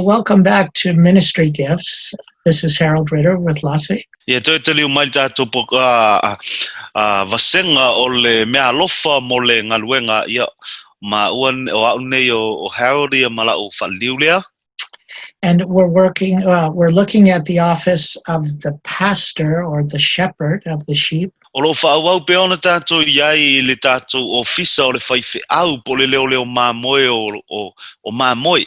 welcome back to Ministry Gifts. This is Harold Ritter with Lasi. Ia toi te liu mai tātou vasenga o le Meaalofa mo le Galuega ia ma uan o au nei o Harold ia mala o faaliliuina. And we're looking at the office of the pastor or the shepherd of the sheep. O lo whaauau pe ona tātou iai le tātou ofisa o le whaifeau po le leo māmoe o māmoe.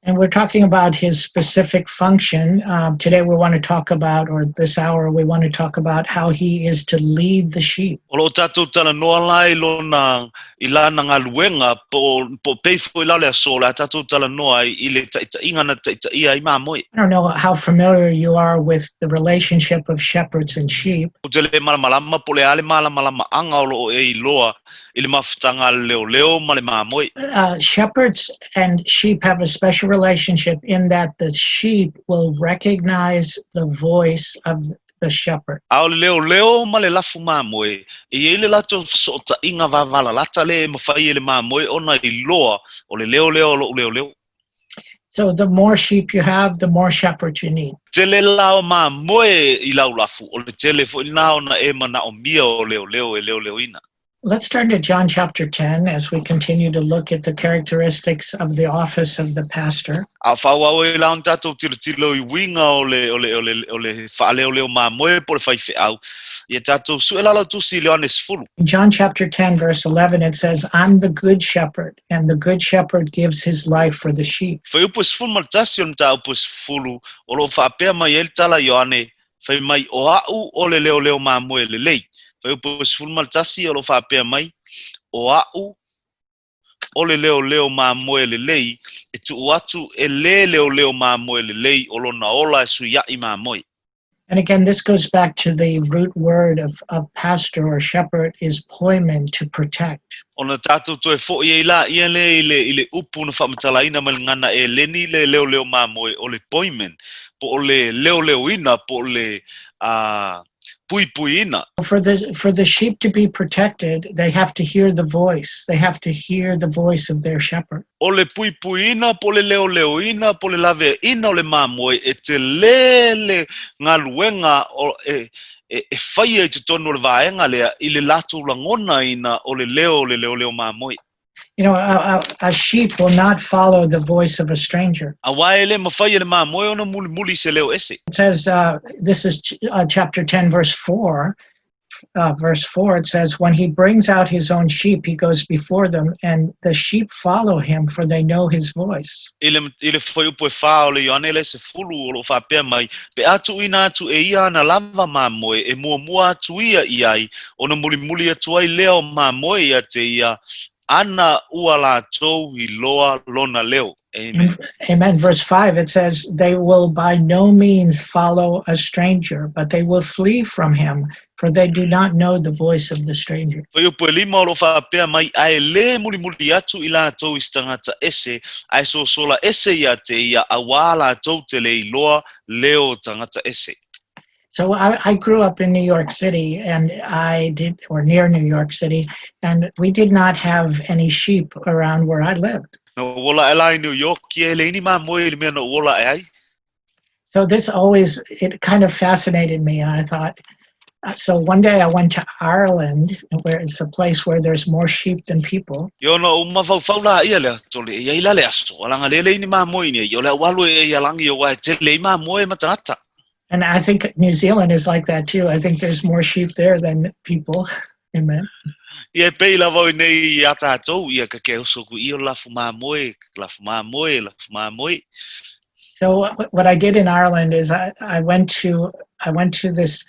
And we're talking about his specific function. Today we want to talk about, or this hour we want to talk about how he is to lead the sheep. O lo tātou tala noa lai lona ilana Galuega po peifo I le aso la tātou tala noa I le taʻitaʻiga na taʻitaʻia I māmoe. I don't know how familiar you are with the relationship of shepherds and sheep. O te le malamalama po le ale malamalama anga o lo e iloa I le mafutanga leo ma le māmoe. Shepherds and sheep have a special relationship in that the sheep will recognize the voice of the shepherd. Ao leo ma le lafu māmoe I le lato so taʻiga vavala lata le mawhai le māmoe ona iloa o le leo leo. So the more sheep you have, the more shepherds you need. Te le lao māmoe I lau lafu o le tele fo ina ona e mana o mia o leo ina. Let's turn to John chapter 10 as we continue to look at the characteristics of the office of the pastor. A whauau e laun tātou tilo I winga o le whaaleo māmoe po le whaifeau. Ia tātou suelala tusi Leones fulu. In John chapter 10 verse 11 it says, I'm the good shepherd, and the good shepherd gives his life for the sheep. Whai upus fulu maltasi on tā upus fulu o lo whaapea mai el tala Ioane whai mai o au o le leo māmoe le lei. Whai upus fulu maltasi o lo whaapea mai o au o le leo māmoe le lei e tu atu e le leo māmoe le lei o lona ola e sui ai māmoe. And again, this goes back to the root word of pastor or shepherd is poimen, to protect. Ona tātou toe fo'i e la ia le ile upu na whamatalaina ma ngana e leni le leo māmoe o le poimen po o le leo ina po le pui ina. For the sheep to be protected, they have to hear the voice. They have to hear the voice of their shepherd. O le pui ina po le leo ina po le lave ina o le māmoe e te le Galuega o e whai e te tonu le vaenga lea I le latu langona ina o le leo māmoe. You know, a sheep will not follow the voice of a stranger. A wae le mawhai le māmoe ona muli se leo ese. It says, this is chapter 10, verse 4. Verse 4, it says, when he brings out his own sheep, he goes before them, and the sheep follow him, for they know his voice. Ile whai upo e wha o le Ioane le se fulu o lo whapea mai, pe atu ina atu e ia na lava māmoe, e mua atu ia iai, ona muli atu ai leo māmoe ia te ia, ana ua lātou I loa lona leo. Amen. Amen. Verse 5, it says, they will by no means follow a stranger, but they will flee from him, for they do not know the voice of the stranger. Whai upo e lima o lo whapea mai, ae le muli atu I lātou I stangata ese, ae sola ese ia te ia, a wā lātou te le I loa leo tangata ese. So I grew up in New York City, and or near New York City, and we did not have any sheep around where I lived. No wola e lai New York, e le ini māmoe le mea no wola e ai. So it kind of fascinated me, and I thought, so one day I went to Ireland, where it's a place where there's more sheep than people. Yo no uma fau la ia le tole ia ila le aso, alanga le ini māmoe ni yo le walu e ia langi o wa te le māmoe matata. And I think New Zealand is like that too. I think there's more sheep there than people. Amen. Ia pei la voi nei ia tātou ia ka ke uso ku ia lafu māmoe. So what I did in Ireland is I went to this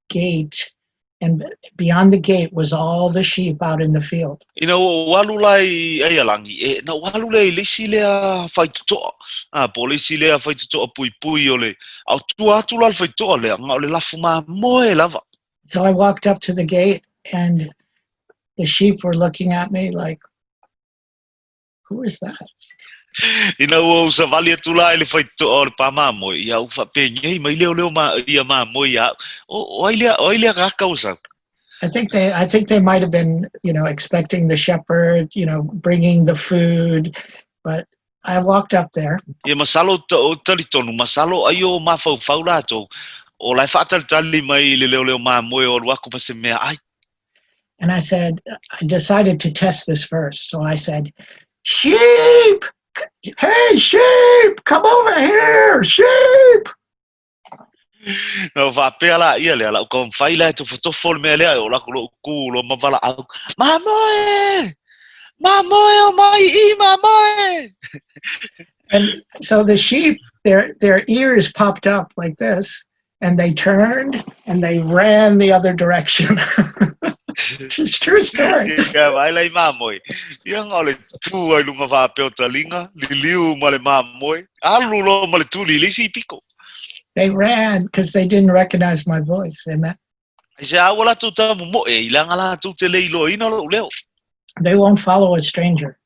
gate, and beyond the gate was all the sheep out in the field. You know, walu lai ai alangi na walu lai lisi lea faitotoa. Po lisi lea faitotoa pui o le au atu la faitotoa lea nga o le lafu māmoe lava. So I walked up to the gate, and the sheep were looking at me like, who is that? Ina o sa vali atu lai le faitotoa o le pa māmoe ia u whapengei mai leo ia māmoe ia o ailia kaka usa. I think they might have been, expecting the shepherd, bringing the food, but I walked up there Ia masalo o talitonu, masalo ayo mafaufau latou. O lai whaatalitali mai le leo mamoe o luaku pa se mea ai. and I said, I decided to test this verse. So I said, sheep, hey, sheep, come over here, sheep. No whapea la ia lea la ukau mwhai lai tu whatofo le mea lea o laku lo ku lo mavala au. Mamoe! Mamoe o mai I mamoe! And so the sheep, their ears popped up like this, and they turned and they ran the other direction. It's true story. Ia vai lai mamoe. Ia ngau le tu ai lunga whapea o talinga, li liu ma le mamoe. Alu lo ma le tu li lisi piko. They ran because they didn't recognize my voice. Amen. Ai se awa la tu ta mo e ilanga la tu te leilo ina lo leo. They won't follow a stranger.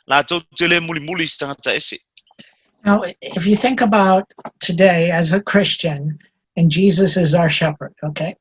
La tu te le muli muli stangata ese. Now, if you think about today as a Christian, and Jesus is our shepherd, okay?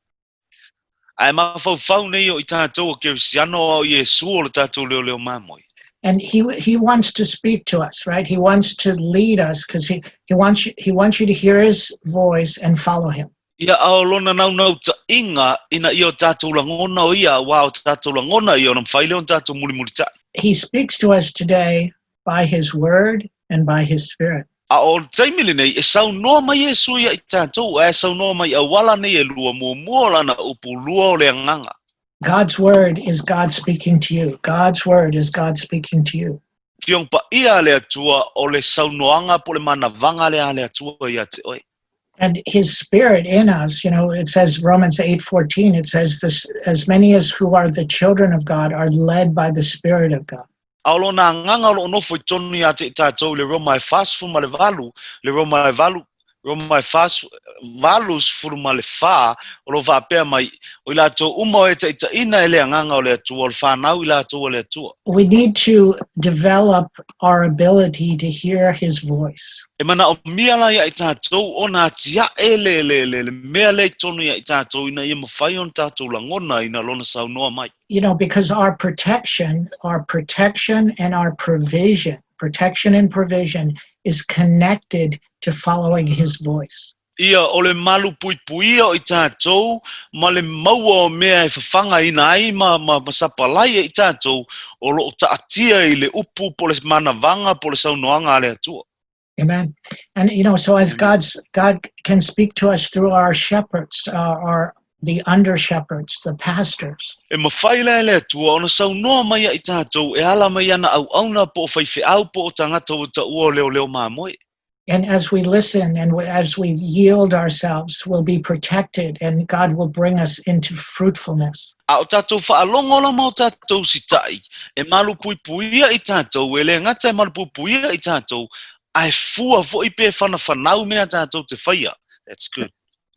Ai mawhau nei o I tātou ke siano o Iesu o le tātou leo leo mamoe. And he wants to speak to us, right? He wants to lead us because he wants you to hear his voice and follow him. Ia aolona nau ta inga ina I o tātou langona o ia wa o tātou langona I o na mwhaile o tātou muli muli ta. He speaks to us today by his word and by his spirit. A o taimile nei e sau noa mai Iesu ia I tātou, e sau noa mai a wala nei e lua mua lana upu lua o le anganga. God's word is God speaking to you. God's word is God speaking to you. Fiong pa ia le atua o le sau noanga po le mana vanga le atua ia te oi. And his spirit in us, it says Romans 8:14, it says this, as many as who are the children of God are led by the Spirit of God. Aolo na nganga lo no foi tonu ia te tātou le Roma e fasfu ma le valu, le Roma e valus furu ma le fa, o lo vapea mai, o I lātou uma e te ina e le nganga o le atua, o le whanau I lātou o le atua. We need to develop our ability to hear his voice. E mana o mia la ia I tātou, o nā tia e le mea le tonu ia I tātou, ina ia mawhai on tātou langona, ina lona sau noa mai. Because our protection and our provision is connected to following his voice. Ia o le malu pui pui o I tātou, ma le maua o mea e whawhanga ina ai ma sapalai I tātou, o lo taatia I le upu po le manavanga po le saunoanga ale atua. Amen. And so as God can speak to us through our shepherds, the under shepherds, the pastors. E mawhaila ele atua, ona saunoa mai I tātou, e ala mai ana Aoaoina po o whaifeau po o tangata o ta ua leo leo mamoe. And as we listen and as we yield ourselves, we'll be protected and God will bring us into fruitfulness. A o tātou whaalongola ma o tātou sitai, e malu pui puia I tātou, e le ngata e malu pui puia I tātou, ai fua fo I pe whanau mea tātou te whaia. That's good.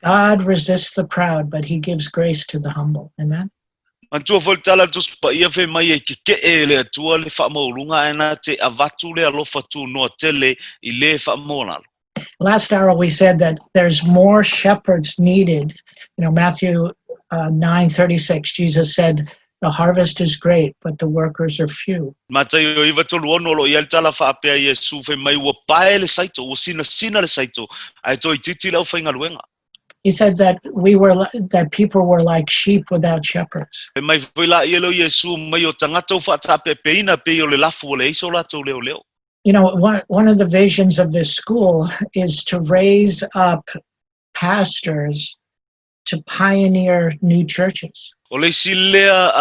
God resists the proud, but he gives grace to the humble. Amen. Mantua fo tala Tusi Paia fe mai e ke e le atua le whaamaurunga e nā te avatu le alofa tu noa tele I le whaamoralo. Last hour we said that there's more shepherds needed. Matthew 9:36, Jesus said, the harvest is great, but the workers are few. Matai o iwa tolu ono lo I tala whaapea Iesu fe mai ua pae le saito, ua sina le saito, ai toi titi lau whainga luenga. He said that people were like sheep without shepherds. E mai whaila Ielo Iesu mai o tangata o whaatape peina pe o le lafu o le iso lato leo leo. One of the visions of this school is to raise up pastors to pioneer new churches. O le silea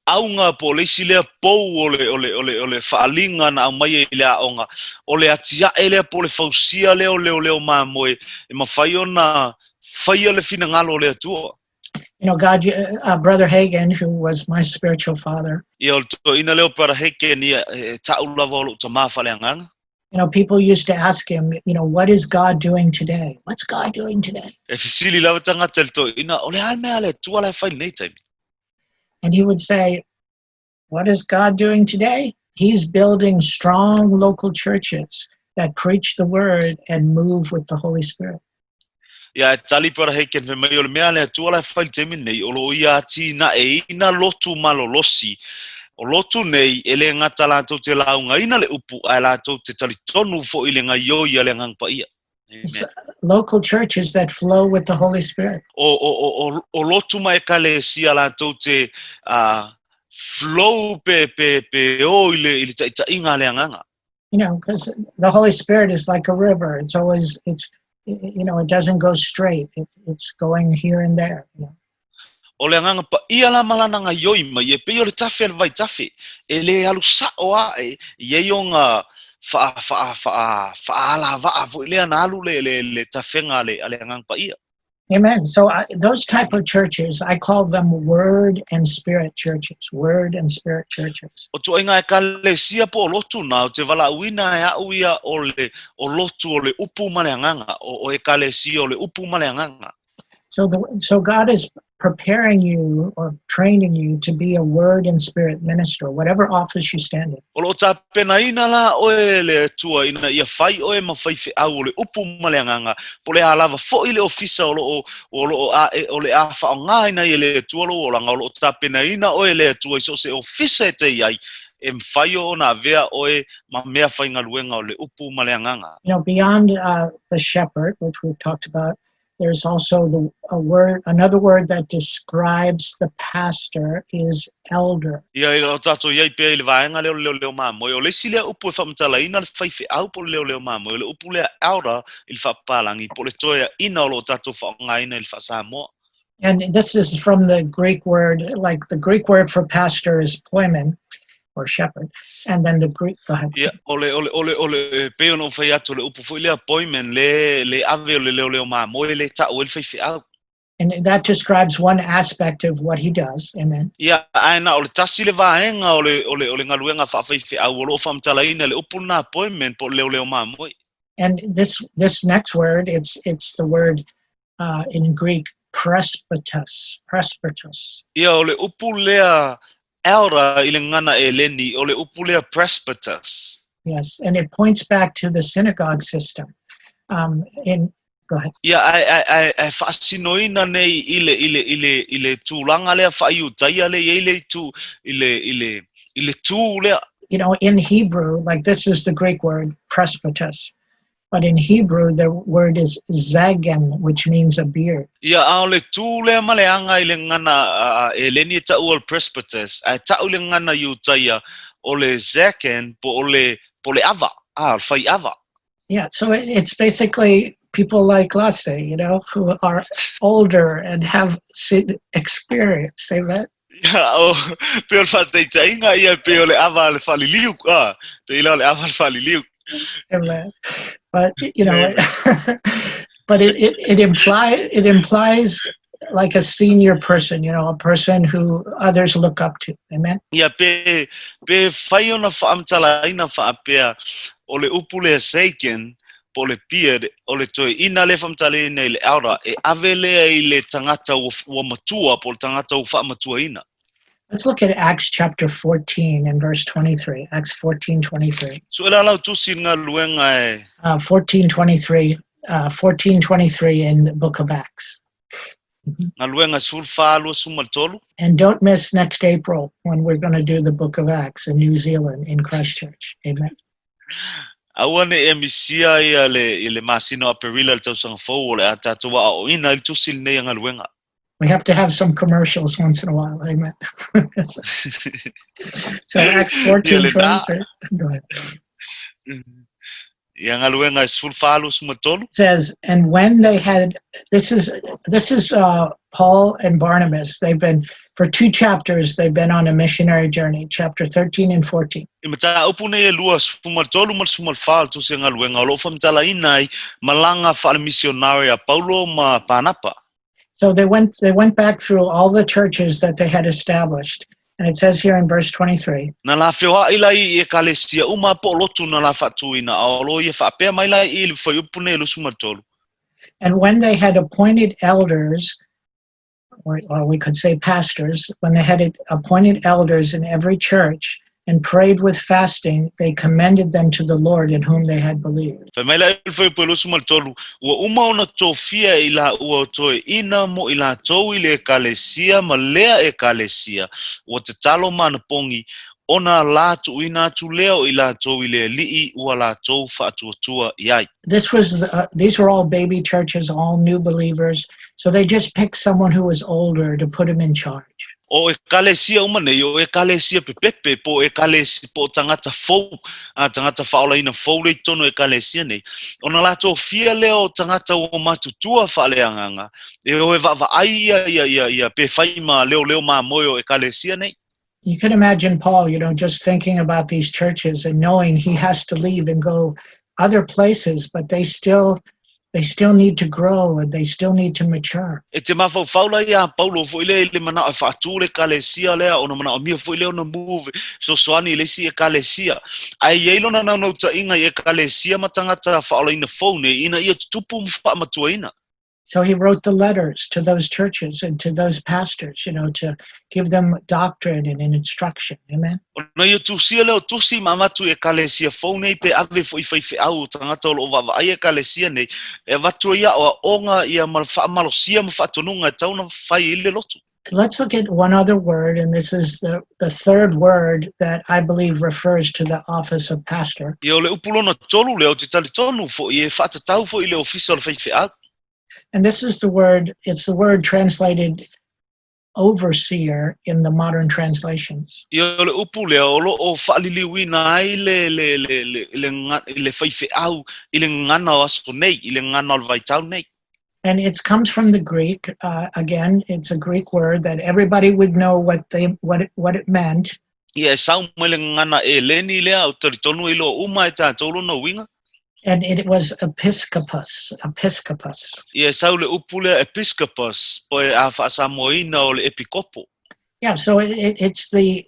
aunga po le silea pou o le whaalinga na au mai e le aonga. O le atia e lea po le fausia leo mamoe. E mawhai o na whaia le fina ngalo le atua. God, Brother Hagen, who was my spiritual father. Ia o to ina leo para heke ni taula volo to mawhale anganga. People used to ask him, what is God doing today? What's God doing today? E fisili lawa tangata to ina o le alme ale tua le whai nei taimi. And he would say, what is God doing today? He's building strong local churches that preach the word and move with the Holy Spirit. Ia tali para heken fe mai o le mea le tua le whai taimi nei o lo ia ti na e ina lotu malo losi. O O lotu nei ele ngata latou te laungaina le upu ai latou te talitonu fo ile ngaioi ale ngang paia. Amen. Local churches that flow with the Holy Spirit. O lotu mai ekalesia latou te flow pe o ile taʻitaʻiga le agaga. You know, because the Holy Spirit is like a river. It's always, you know, it doesn't go straight. It's going here and there. You know? O le agaga paia la malana gaioi mai e pei o le tafe le vaitafe e le alusaʻo aʻe iai o ga faalavaa foʻi lea na alu le tafega ale agaga paia. Amen. So those type of churches, I call them word and spirit churches. Word and spirit churches. O tuaiga ekalesia po o lotu na o te valaauina e aʻu ia o lotu o le upu ma le agaga o ekalesia o le upu ma le agaga. So God is preparing you or training you to be a word and spirit minister, whatever office you stand in. O lo tapenaina la o le tua ina ia fai o e mawhaifeau o le upu ma le agaga po le alava foʻi le ofisa o le a whaongaina i le tua lo o langa o lo tapenaina o e le tua iso se ofisa e te iai e mwhai o na vea o e ma mea whaingaluenga o le upu ma le agaga. You know, beyond the shepherd, which we've talked about, there's also another word that describes the pastor is elder. Ia o tato iai pea i le vaenga leo mamoi o le si lea upu e whamatalaina le whaifeau po leo mamoi o le upu lea elder i le whapalangi po le toea ina o lo tato whaongaina i le Samoa. And this is from the Greek word, like the Greek word for pastor is poimen, or shepherd, and then the Greek. Go ahead. Yeah, ole peo no fai atu le upu foi le appointment le ave le leo mamoi le ta o le whaifeau. And that describes one aspect of what he does. Amen. Yeah, aina o le tasi le vaenga o le ngaluenga whaifeau o lo whamtalaina le upu na appointment po leo mamoi. And this next word, it's the word in Greek presbytus. Ia o le upu lea elder i le ngana e leni o le upu lea presbytus. Yes, and it points back to the synagogue system. Go ahead. Ia ai fasinoina nei ile tūlanga lea whaiutaia le ile tu ile tū lea. You know, in Hebrew, like this is the Greek word presbytus. But in Hebrew, the word is zagan, which means a beard. Ia ao le tū lea maleanga i le ngana e leni ta ua presbytus, ai ta le ngana iutaia o le zagan po le ava, whai ava. Yeah, so it's basically people like Lasi, you know, who are older and have experience. Amen. Ia o peo whateitainga ia peo le ava le faaliliu, pe ila le ava le faaliliu. Amen. But you know, but it implies like a senior person, you know, a person who others look up to. Amen. Ia pe whai ona whaamtalaina whaapea o le upu le seiken po le beard o le toi ina le whaamtalaina i le aura e ave lea i le tangata ua matua po le tangata ua whaamatua ina. Let's look at Acts chapter 14 and verse 23. Acts 14:23. So ela lau tusi ngā luenga e 14:23 in the book of Acts. ngā luenga sul whālua sumaltolu. And don't miss next April when we're going to do the book of Acts in New Zealand in Christchurch. Amen. Awane e misia ia le masino a perila le tausanga fau o le atatua Aoaoina i tusi nei ngā luenga. We have to have some commercials once in a while. Amen. So Acts 14:23. Go ahead. Ia ngā luenga e sul whālua sumaltolu. Says, and when they had, this is Paul and Barnabas. They've been, for 2 chapters, they've been on a missionary journey, chapter 13 and 14. I mata upu nei e lua sumaltolu mal sumalwhāl tusi ngā luenga o lo whamtalaina i malanga whaale misionari a Paulo ma Panapa. So they went back through all the churches that they had established. And it says here in verse 23. Na la whioa i lai I ekalesia uma po lotu na la whatuina a olo I whapea mai lai I le whaiupu nei lu sumaltolu. And when they had appointed elders, or we could say pastors, when they had appointed elders in every church and prayed with fasting, they commended them to the Lord in whom they had believed. Whai mai lai le whaiupu lu sumaltolu ua uma ona tōwhia I la ua toe ina mo I la tau I le ekalesia ma lea ekalesia ua te talo mana pongi ona la tuuina atu leo i latou I le ali'i ua latou fa'atuatua I ai. These were all baby churches, all new believers. So they just picked someone who was older to put him in charge. O ekalesia umanei o ekalesia pepepe po ekalesia po tangata fou tangata fa'olaina fou le tono ekalesia nei ona latou fia leo tangata o matutua fa'aleagaga e o e va'ava'ai ia pe faima leo mamoe o ekalesia nei. You can imagine Paul, just thinking about these churches and knowing he has to leave and go other places, but they still need to grow and they still need to mature. E te mawhauwhaula ia Paulo fo ile mana o whaatu le kalesia lea ona mana o mia fo ile ona move so soani le si e kalesia ai eilo na nau ta inga e kalesia matangata whaola ina phone ina ia tupu mfa matuaina. So he wrote the letters to those churches and to those pastors, to give them doctrine and instruction. Amen. Ona ia tusia leo tusi mamatu e kalesia phone pe ave fo I Faifeau tangata o vava ai e kalesia nei e vatu ia o onga ia malosia mfatonunga tauna fai ile lotu. Let's look at one other word, and this is the third word that I believe refers to the office of pastor. Ia o le upulona tolu leo te tali tonu fo I e whatatau fo I le ofisa o le Faifeau. And this is it's the word translated overseer in the modern translations. Ia le upu lea o lo faaliliuina ai le Faifeau I le ngana o aso nei, I le ngana o le vaitau nei. And it comes from the Greek. Again, it's a Greek word that everybody would know what it meant. Ia e sau mai le ngana e leni lea o taritonu I lo uma e tātou lona uinga. And it was episcopus. Ia e sau le upu lea episcopus po e a whaasamoina o le epikopo. Yeah, so it's the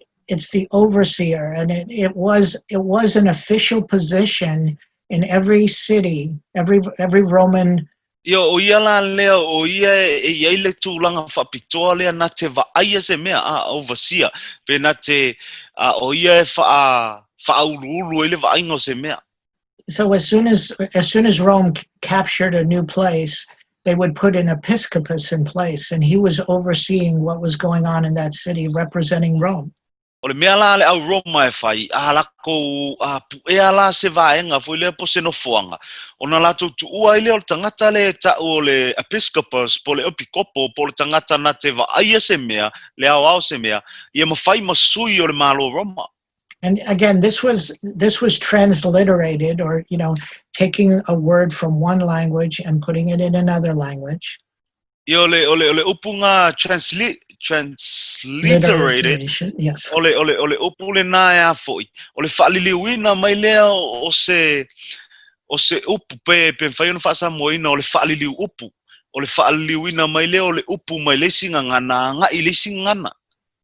overseer, and it was an official position in every city, every Roman. Ia o ia la lea o ia e iai le tūlanga whapitoa lea na te vaaia se mea overseer pe na te o ia e whaauluulu e le vaainga se mea. So as soon as Rome captured a new place, they would put an episcopus in place, and he was overseeing what was going on in that city, representing Rome. O le mea la le au Roma e whai, a lako puea la se vaenga fo le po se no fuanga. O na lato tu ua ile o tangata le ta o le episcopus po le opikopo po le tangata na te vaia se mea, le au se mea, ia mawhai masui o le malo Roma. And again, this was transliterated, or taking a word from one language and putting it in another language. Ia ole upunga transliterated. Yes. Ole upu le na ea foi. Ole faaliliuina mai lea o se upu pe whai ona whaasamoina o le faaliliu upu. Ole faaliliuina mai lea o le upu mai lesi ngana nga I lesi ngana.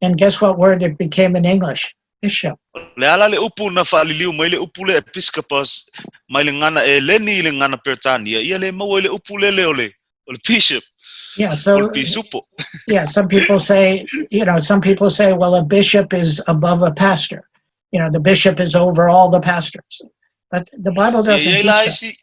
And guess what word it became in English? Bishop. Le ala le upu na faaliliu mai le upu le episcopus mai le ngana e leni le ngana Pertania. Ia le mau le upu le ole bishop. Yeah, so yeah, some people say, well, a bishop is above a pastor. The bishop is over all the pastors. But the Bible doesn't teach that.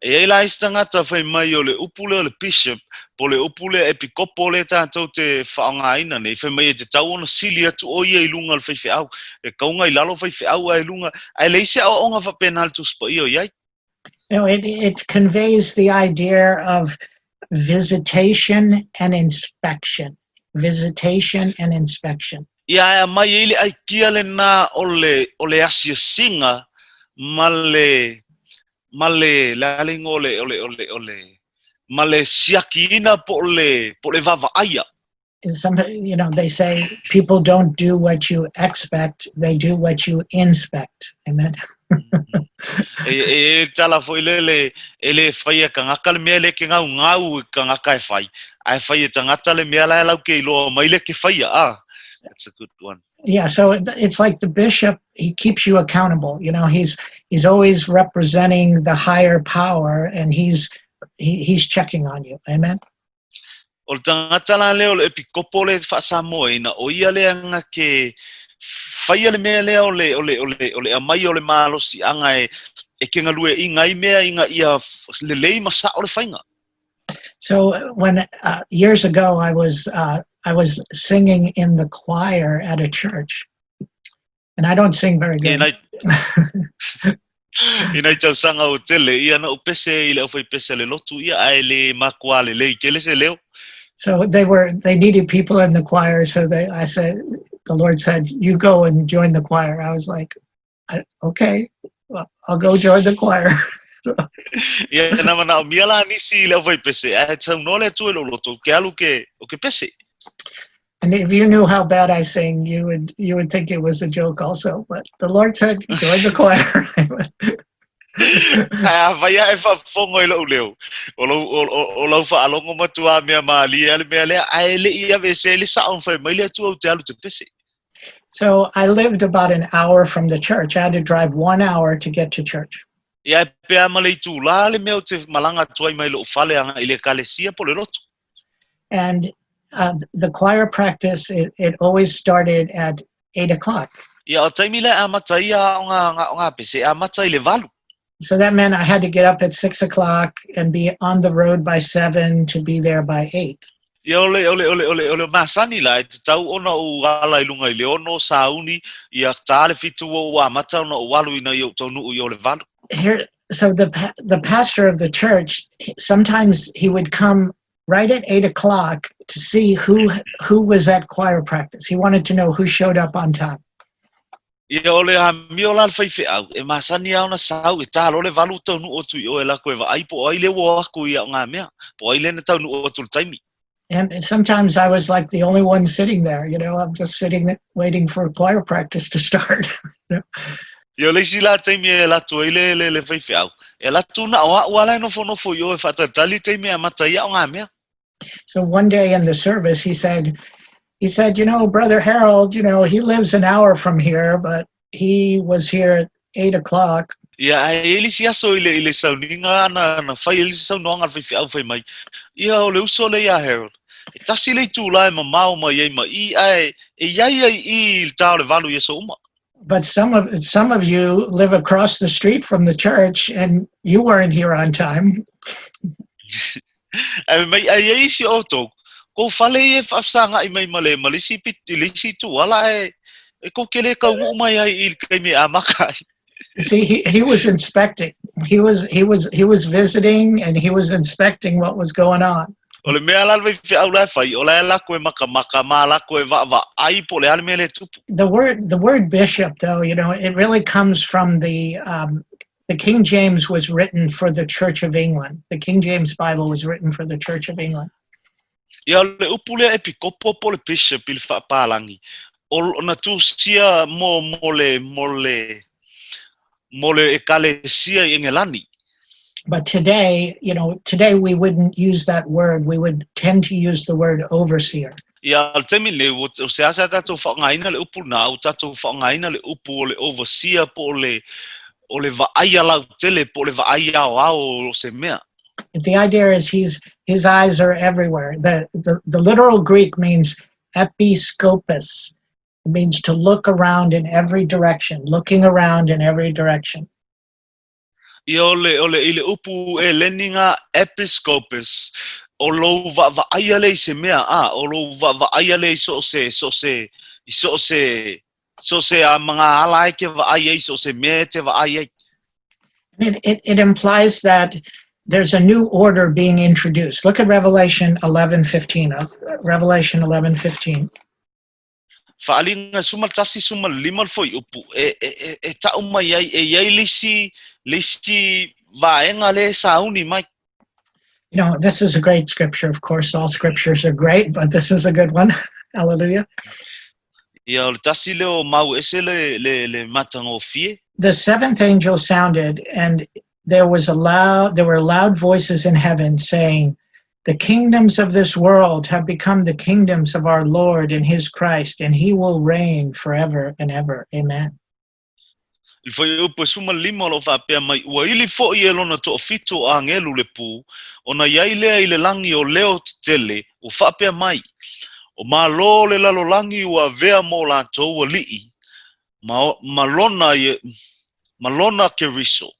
E la istangata fai mai o le upule o le bishop po le upule epikopo le tātou te whaongaina nei fai mai e te tau ona sili atu o ia I lunga le Faifeau e kaunga I lalo Faifeau ai lunga ai leise o onga whapena tu spa I o iai. It conveys the idea of visitation and inspection. Visitation and inspection. Ia mai ele ai kia le na o le asia singa male laling ole male siakina po le vavaia. They say people don't do what you expect, they do what you inspect. Amen. e tala foi ele fai ka ngaka le mele ke ngau ka ngaka e fai ai fai tangata le mele lau ke lo mai le ke fai that's a good one. Yeah, so it's like the bishop, he keeps you accountable. He's always representing the higher power, and he's checking on you. Amen. O tangata la leo le epikopo le whaasamoina o ia le anga ke whaia le mea lea o le amai o le malosi anga e kenga lue inga I mea inga ia le lei masa o le whainga. So when years ago I was singing in the choir at a church, And I don't sing very good. Inai tau sanga o tele ia na upese I le ofai pese le lotu ia ai le makua le lei kele se leo. So they needed people in the choir. So I said, the Lord said, you go and join the choir. I was like, okay, well, I'll go join the choir. Ia na mana miala nisi le ofai pese ai tau no le tu lo lotu ke alu ke o ke pese. And if you knew how bad I sing, you would think it was a joke also. But the Lord said, join the choir. Ai vai ai fa fongo I lo leo. O lo fa alongo matua mea mali ale mea le ai le ia ve se le sa on fa mai le tu o te alu te pese. So I lived about an hour from the church. I had to drive 1 hour to get to church. Ia pe amale tu la le mea o te malanga tuai mai lo fale anga I le Ekalesia po le lotu. And the choir practice, it always started at 8 o'clock. Ia o taimi le amatai a nga pese amatai le valu. So that meant I had to get up at 6 o'clock and be on the road by 7 to be there by 8. Ia ole masani la te tau ona o ala ilunga I le ono sauni ia tale fitu o amata ona o walu ina I tau nuu I ole valu. Here, so the pastor of the church, sometimes he would come right at 8 o'clock to see who was at choir practice. He wanted to know who showed up on time. Ia ole ha miola faife au e masani au na sau e talo le valu tau nuu o tu I o ela koe va ai po ai le wo aku ia nga mea po ai le na tau nuu o tu taimi. And sometimes I was like the only one sitting there, I'm just sitting there waiting for choir practice to start. Ia le sila taimi e la tu ai le faife au. E la tu na o ala no fo yo e fata tali taimi amata ia nga mea. So one day in the service, he said, Brother Harold, he lives an hour from here, but he was here at 8 o'clock. Ia ele si aso ile sauninga na fai ele sau no ngal fai au fai mai. Ia o le uso le ia Harold. E tasi le tu lai mamau mai ai mai ai e iai I tau le valu ia so uma. But some of you live across the street from the church and you weren't here on time. Ai mai ai si auto. Ko fale e fafsanga I mai male malisi pit lisi tu ala e ko kele ka mai ai kai me amakai. See, he was inspecting. He was visiting and he was inspecting what was going on. Ole mea la vai fi au la fai ole la ko maka ma la ko va ai po le alme le tupu. The word bishop, though, it really comes from the King James was written for the Church of England. The King James Bible was written for the Church of England. Ia le upule epikopo po le bishop il fa palangi. O na tu sia mo le Ekalesia I Engelani. But today we wouldn't use that word. We would tend to use the word overseer. Ia temi le o se asa tatu whangaina le upu na o tatu whangaina le upu o le overseer po o le vaaya lau tele po le vaaya o se mea. The idea is his eyes are everywhere. The literal Greek means episkopos. It means to look around in every direction, looking around in every direction. Ia ole ile upu e leninga episkopos o lo vaaya le se mea o lo vaaya le so se a mga alai ke vaaya so se mea te vaaya. It implies that there's a new order being introduced. Look at Revelation 11:15. Revelation 11:15. Faalinga sumal tasi sumal limal foi upu e ta mai ai e ai lisi vaenga le sauni mai. This is a great scripture. Of course, all scriptures are great, but this is a good one. Hallelujah. Ia o tasi leo mau ese le matango fie. The seventh angel sounded, and there were loud voices in heaven saying, "The kingdoms of this world have become the kingdoms of our Lord and his Christ, and he will reign forever and ever." Amen. Il foi upu suma lima lo fa pe mai ua ili fo I elona to fito a ngelu le pu ona iai lea I le langi o leo tele o fa pe mai o malo le lalo langi ua vea mo la to ua lii malona ke riso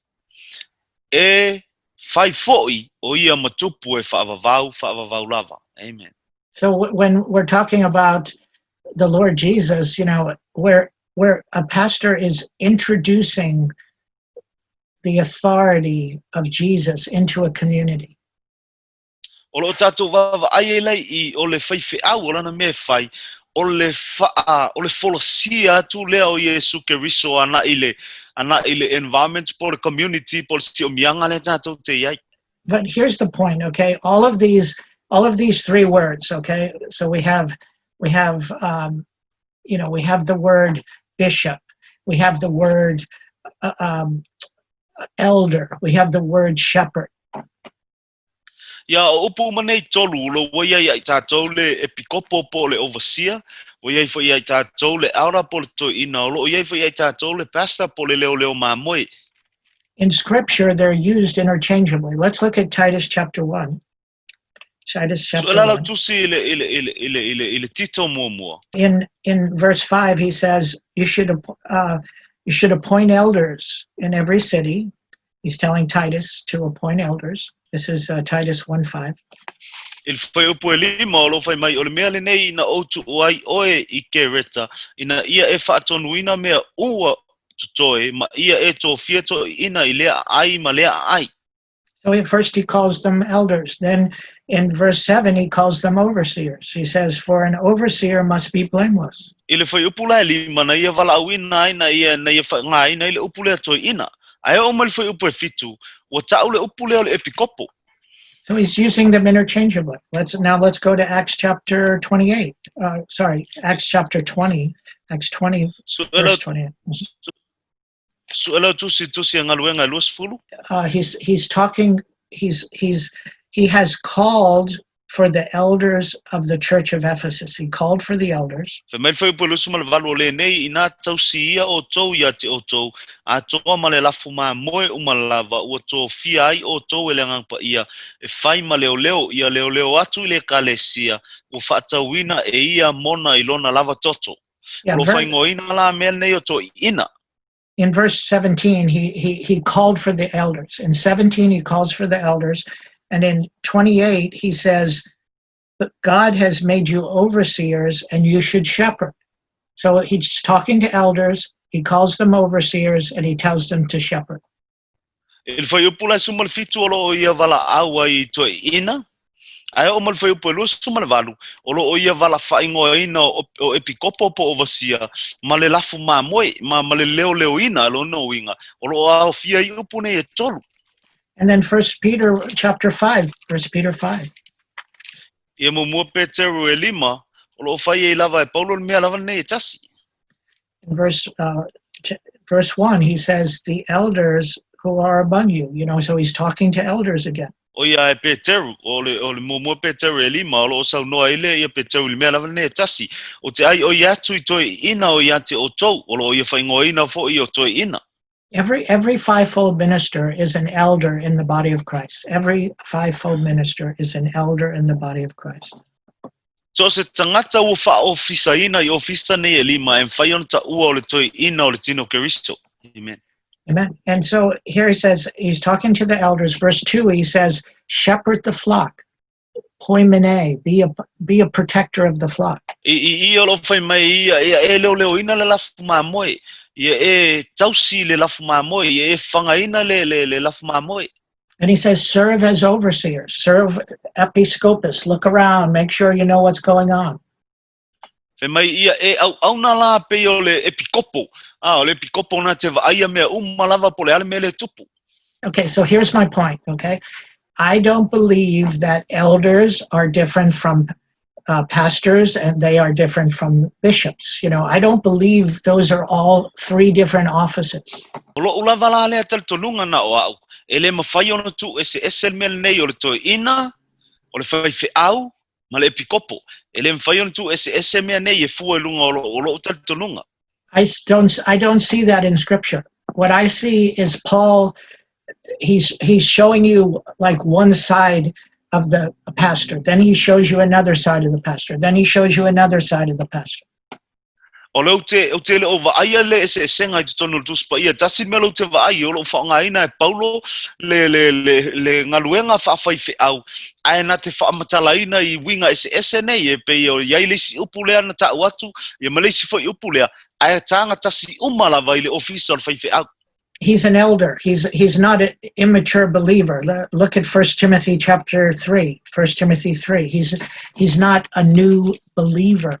e fai foi o ia matupu e faavavau lava. Amen. So when we're talking about the Lord Jesus, we're where a pastor is introducing the authority of Jesus into a community. O lo tātou vavaai e lai I o le faifeau o lana mea fai, o le folosia atu lea o Iesu Keriso ana I le environment po le community po le siomianga le tātou te iai. But here's the point, okay? All of these three words, okay? So we have we have the word bishop, we have the word elder, we have the word shepherd. Ia o upu manei tolu lo wai ai tātou le epikopo po le overseer, wai ai fai ai tātou le aura po le toina, o lo iai fai ai tātou le pastor po le leo mamoe. In Scripture, they're used interchangeably. Let's look at Titus chapter 1. Titus chapter 1. Tusi ile tito mua. In verse 5, he says, you should appoint elders in every city. He's telling Titus to appoint elders. This is Titus 1:5. Il fai upu lima o lo fai mai o le mea le nei ina outu oai oe I ke reta, ina ia e whaatonuina mea ua tutoe, ma ia e tō fiato ina I lea ai ma lea ai. So at first he calls them elders. Then in verse 7, he calls them overseers. He says, for an overseer must be blameless. Ile fai upu lai lima na ia Valaauina ai na ia whaingai na ile upu lea toi ina. Ai o mai fai upu e fitu, o tau le upu lea le epikopo. So he's using them interchangeably. Let's go to Acts chapter 28. Acts chapter 20. Acts 20, verse 28. Suela tusi Galuega luas fulu. He's talking. He has called for the elders of the church of Ephesus. He called for the elders. Fe mai fai pulu sumal valu le nei ina tau sia o tou ya te o tou a toa male lafu ma moe umalava o to fiai o tou elengang pa ia e fai ma leo ia leo atu le Ekalesia o fatawina e ia mona ilona lava toto. Lo fai ngoina la mel nei o to ina. In verse 17, he called for the elders. In 17, he calls for the elders. And in 28, he says, but God has made you overseers and you should shepherd. So he's talking to elders, he calls them overseers, and he tells them to shepherd. Il fai upula sumal fitu o ia Valaauga I to ina. Ai o mal fai upulu sumal valu o ia vala whaingoina o epikopo po overseer ma le lafu ma moe ma le leo ina lo no winga o au fia I upune e tolu. And then 1 Peter chapter 5, 1 Peter 5. Ia mo mua Peteru e lima, o lo fai e lava e Paulo le mea lava nei e tasi. In verse 1, he says, the elders who are among you. So he's talking to elders again. O ia e Peteru, o le mo mua Peteru e lima, o lo sau noa ile ia Peteru le mea lava nei e tasi. O te ai o ia tu I toi ina o ia te o tou, o lo ia fai ngoina fo I o toi ina. Every fivefold minister is an elder in the body of Christ. Every fivefold minister is an elder in the body of Christ. So se tangata ua whaofisa ina I ofisa nei e lima, en whai ona ta ua o le toi ina o le tino Keristo. Amen. Amen. And so here he says, he's talking to the elders. Verse 2, he says, shepherd the flock. Poimene, be a protector of the flock. I o lo fai mai ia e leo ina le lafu mamoe. Ia e tausi le lafu mamoe, ia e whangaina le lafu mamoe. And he says, serve as overseers, serve episcopus, look around, make sure you know what's going on. Fe mai ia e au na la pe o le epikopo. O le epikopo na te vaia mea umalava po le ale mea le tupu. Okay, so here's my point, okay? I don't believe that elders are different from pastors and they are different from bishops. I don't believe those are all three different offices. Ula vala le tal tolunga na o au. Ele mawhai ona tu ese mel nei o le toi ina, o le faifeau, ma le epikopo. Ele mawhai ona tu ese mea nei e fua e lunga o lo tal tolunga. I don't see that in Scripture. What I see is Paul, he's showing you like one side of the pastor. Then he shows you another side of the pastor. Then he shows you another side of the pastor. O le le o vaia le se senga I tonu Tusi Paia tasi me lo te vai o lo whaongaina e Paulo le Galuega whaafeifeau ai na te whaamatalaina I winga ese nei e pe o iai lesi upu lea na tau atu I malesi foi upu lea ai tanga tasi umala vai le ofisa o whaifeau. He's an elder. He's not an immature believer. Look at 1 Timothy chapter 3. 1 Timothy 3. He's not a new believer.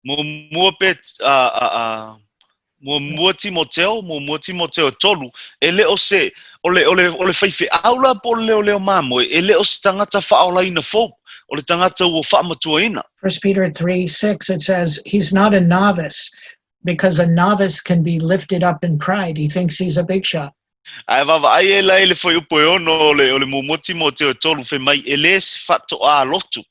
Mua pe mua Timoteo tolu ele o se ole whaifeau la po leo mamo ele o se tangata whaolaina fo o le tangata ua whaamatuaina. 1 Peter 3:6 it says he's not a novice because a novice can be lifted up in pride. He thinks he's a big shot. Ai vava ai e lai le foi upo ono ole mo Timoteo tolu fe mai ele se fatoa lotu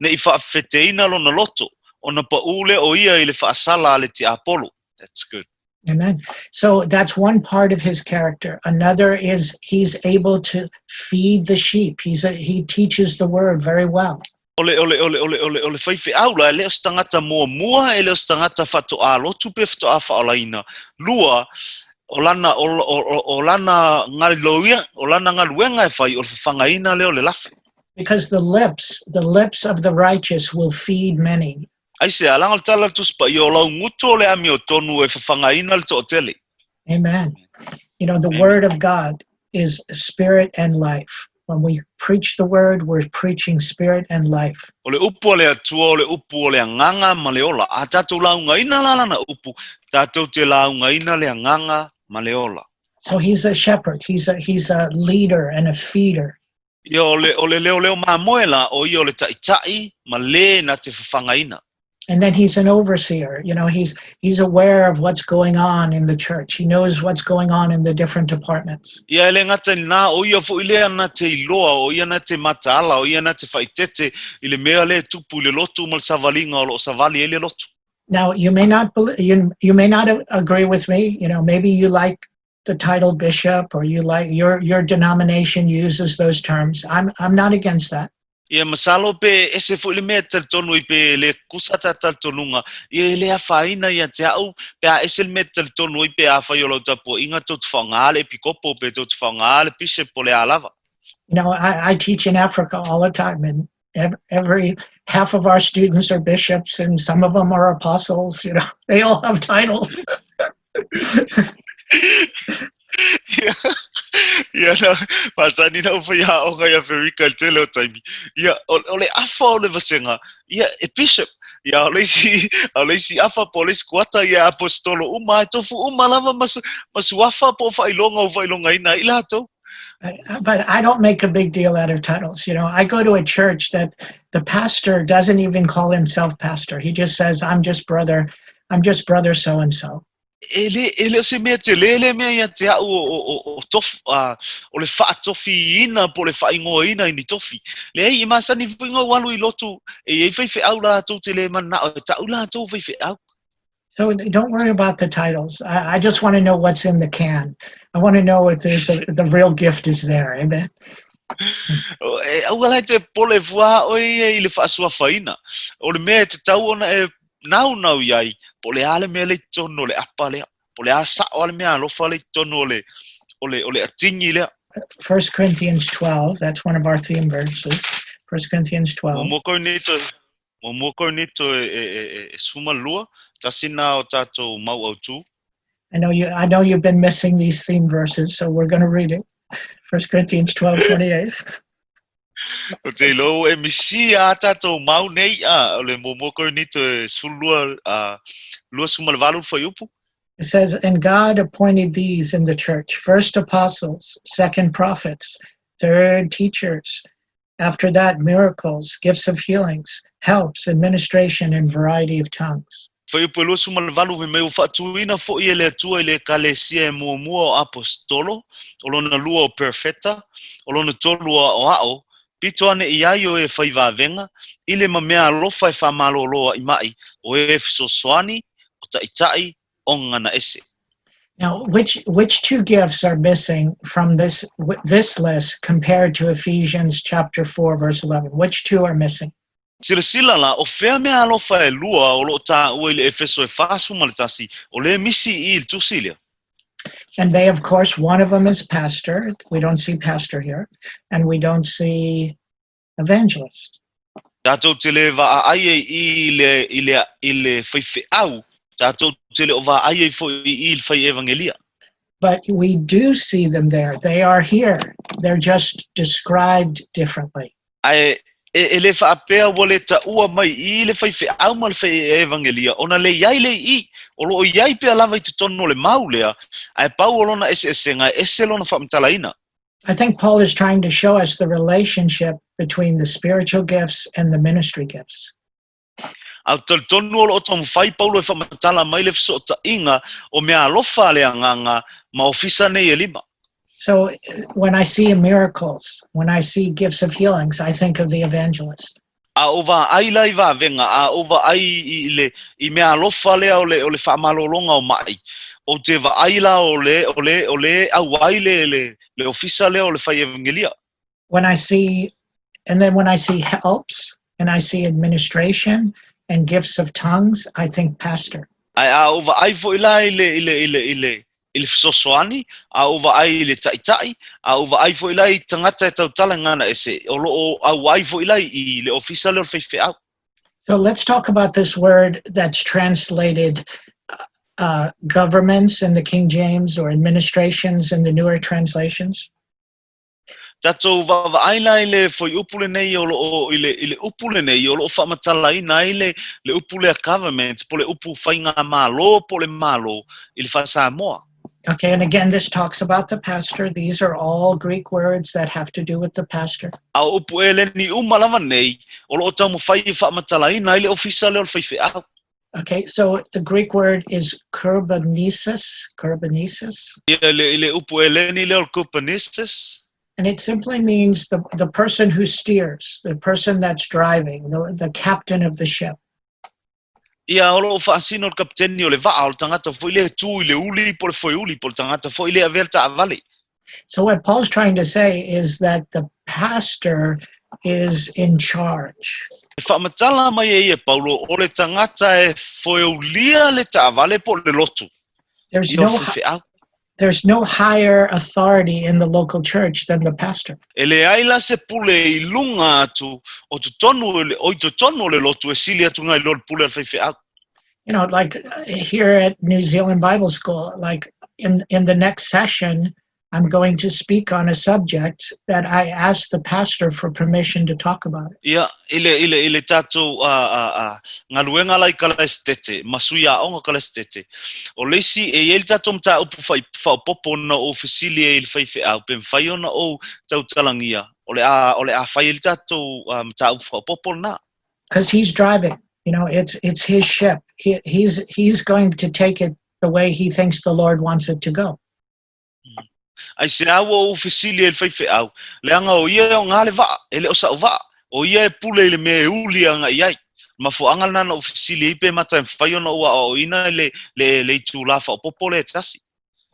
ne I whaafeteina lona loto ona paule o ia I le whaasala le ti Apollo. That's good. Amen. So that's one part of his character. Another is he's able to feed the sheep. He teaches the word very well. Ole whaifeau la ele o se tangata mua ele o se tangata fatoa lotu pe fatoa whaolaina lua o lana Galuega e whai o whangaina leo le lafi. Because the lips of the righteous will feed many. Ai se alanga le tala Tusi Paia o lau ngutu o le ami o tonu e whangaina le to'otele. Amen. You know, the Amen. word of God is spirit and life. When we preach the word, we're preaching spirit and life. O le upu o le atua o le upu o le anganga ma le ola. A tātou laungaina lalana upu. Tātou te laungaina le anganga ma le ola. So he's a shepherd. He's a leader and a feeder. Ia o le leo mamoela o ia o le taitai ma le na te whangaina. And then he's an overseer. You know, he's aware of what's going on in the church. He knows what's going on in the different departments. Ia ele ngata na o ia fo ile na te iloa o ia na te mataala o ia na te whaitete I le mea le tupu le lotu mal savalinga o lo savali ele lotu. Now, you may not agree with me. You know, maybe you like the title bishop, or you like your denomination uses those terms. I'm not against that. Ia masalo pe ese fo le mea tal tonu I pe le kusata tal tonunga ia ele a faina ia te au pe a ese le mea tal tonu I pe a whai o lau tapo inga tot whangale pikopo pe tot whangale pise po le alava. You know, I teach in Africa all the time, and every half of our students are bishops, and some of them are apostles. You know, they all have titles. Ia na pasani na ufa ia o ngai Afrika tele o taimi. Ia ole afa o le vasenga. Ia e bishop. Ia ole si afa polis kuata ia apostolo uma tofu uma lava masu afa po failonga ina ila to. But I don't make a big deal out of titles. You know, I go to a church that the pastor doesn't even call himself pastor. He just says, I'm just brother so and so. Ele se mea te lele mea ia te au o tofi o le wha tofi ina po le wha ingoa ina ini tofi. Le ei masani whingo walu I lotu e whaiwhi au la tau te le mana o tau la tau whaiwhi au. So don't worry about the titles. I just want to know what's in the can. I want to know if the real gift is there. Amen. Au alai te pole fua o I le wha asua whaina. O le mea te tau ona e nau iai. Po le ale mea le tono le apa lea. Po le asa o le Meaalofa le tono ole atingi lea. 1 Corinthians 12, that's one of our theme verses. 1 Corinthians 12. Mo Korinito e suma lua. Tasina o tato mau au tu. I know you've been missing these theme verses, so we're going to read it. 1 Corinthians 12:28. O te lo e misi a tato mau nei a ole mo Korinito e sulua lua suma valu fa yupu. It says, and God appointed these in the church, first apostles, second prophets, third teachers, after that miracles, gifts of healings, helps, administration, and variety of tongues. Fai upo lua suma valu me meu fatuina fo I le Atua le Ekalesia e mua o apostolo, o lona lua o perfeta, o lona tolua o ao, pito ane iai o e Falevaai-Vaega, I le Meaalofa e whamaloloa I mai, o Efeso soani, o Taitai, o ngana ese. Now, which two gifts are missing from this list compared to Ephesians chapter 4, verse 11? Which two are missing? Sila la o fea Meaalofa e lua o lo ta ua i le Efeso e fasu ma le tasi o le misi I le tusilia. And they, of course, one of them is pastor. We don't see pastor here. And we don't see evangelist. Tātou te le vaaia I le faifeau, tātou te le o vaaia fo I le fai evangelia. But we do see them there. They are here. They're just described differently. Ai le faapea ua le taua mai I le faifeau ma le fai evangelia, ona le iai le I, o lo iai pea lava I te tono le mau lea, ai pau o lona esenga ese lona whaamtalaina. I think Paul is trying to show us the relationship between the spiritual gifts and the ministry gifts. Au tonu o lo tomu fai paulo e whamatala mai le fiso ta inga o Meaalofa le anganga ma ofisa nei e lima. So when I see miracles, when I see gifts of healings, I think of the evangelist. A ova ai lai va venga, a ova ai I Meaalofa lea o le whaamalolonga o mai. O te va ai la o le au ai le ofisa lea o le fai evangelia. When I see helps and I see administration and gifts of tongues, I think pastor. Ai a ova ai fo ila ile fisosoani, a ova ai le taitai, a ova ai fo ila I tangata e tautala ngana ese, o lo au ai fo ila I le ofisa leo faifeau. So let's talk about this word that's translated governments in the King James or administrations in the newer translations. Tatou vavaaina I le foi upule nei o lo ile upule nei o lo whaamatalaina I le upule a government, po le upu whainga malo, po le malo, I le wha Samoa. Okay, and again, this talks about the pastor. These are all Greek words that have to do with the pastor. A upu ele ni umalama nei, o lo tamu whai whaamatalaina I le ofisa leo le whaifeau. Okay, so the Greek word is kurbanesis. Ile upu ele ni leo kupanistis. And it simply means the person who steers, the person that's driving, the captain of the ship. Ia o lo whaasino le kapteni o le vaa o le tangata fo ile tu ile uli po le foi uli po le tangata fo ile averta avale. So what Paul's trying to say is that the pastor is in charge. Whaamatala mai e Paulo o le tangata e foi ulia le taavale po le lotu. There's no higher authority in the local church than the pastor. Ele aila se pule I lunga atu o tu tonu le lotu e sili atu ngai lo pule al whaifeau. You know, like here at New Zealand Bible School, like in the next session, I'm going to speak on a subject that I asked the pastor for permission to talk about it. Ia, ile tātou Galuega lai kalestete, masuia onga kalestete. O leisi e ele tātou mta upu whaupopo na o fisili e il whaifeau, pen whaiona o tautalangia. O le a whai ele tātou mta upu whaupopo na. Because he's driving, you know, it's his ship. He's going to take it the way he thinks the Lord wants it to go. Ai se awa o fisili e whaifeau, le anga o ia o ngā le vaa, ele o sa o vaa, o ia e pule le me uli anga iai, ma fo anga nana o fisili ipe mata e whaiona o Aoaoina le tu lafa o popole e tasi.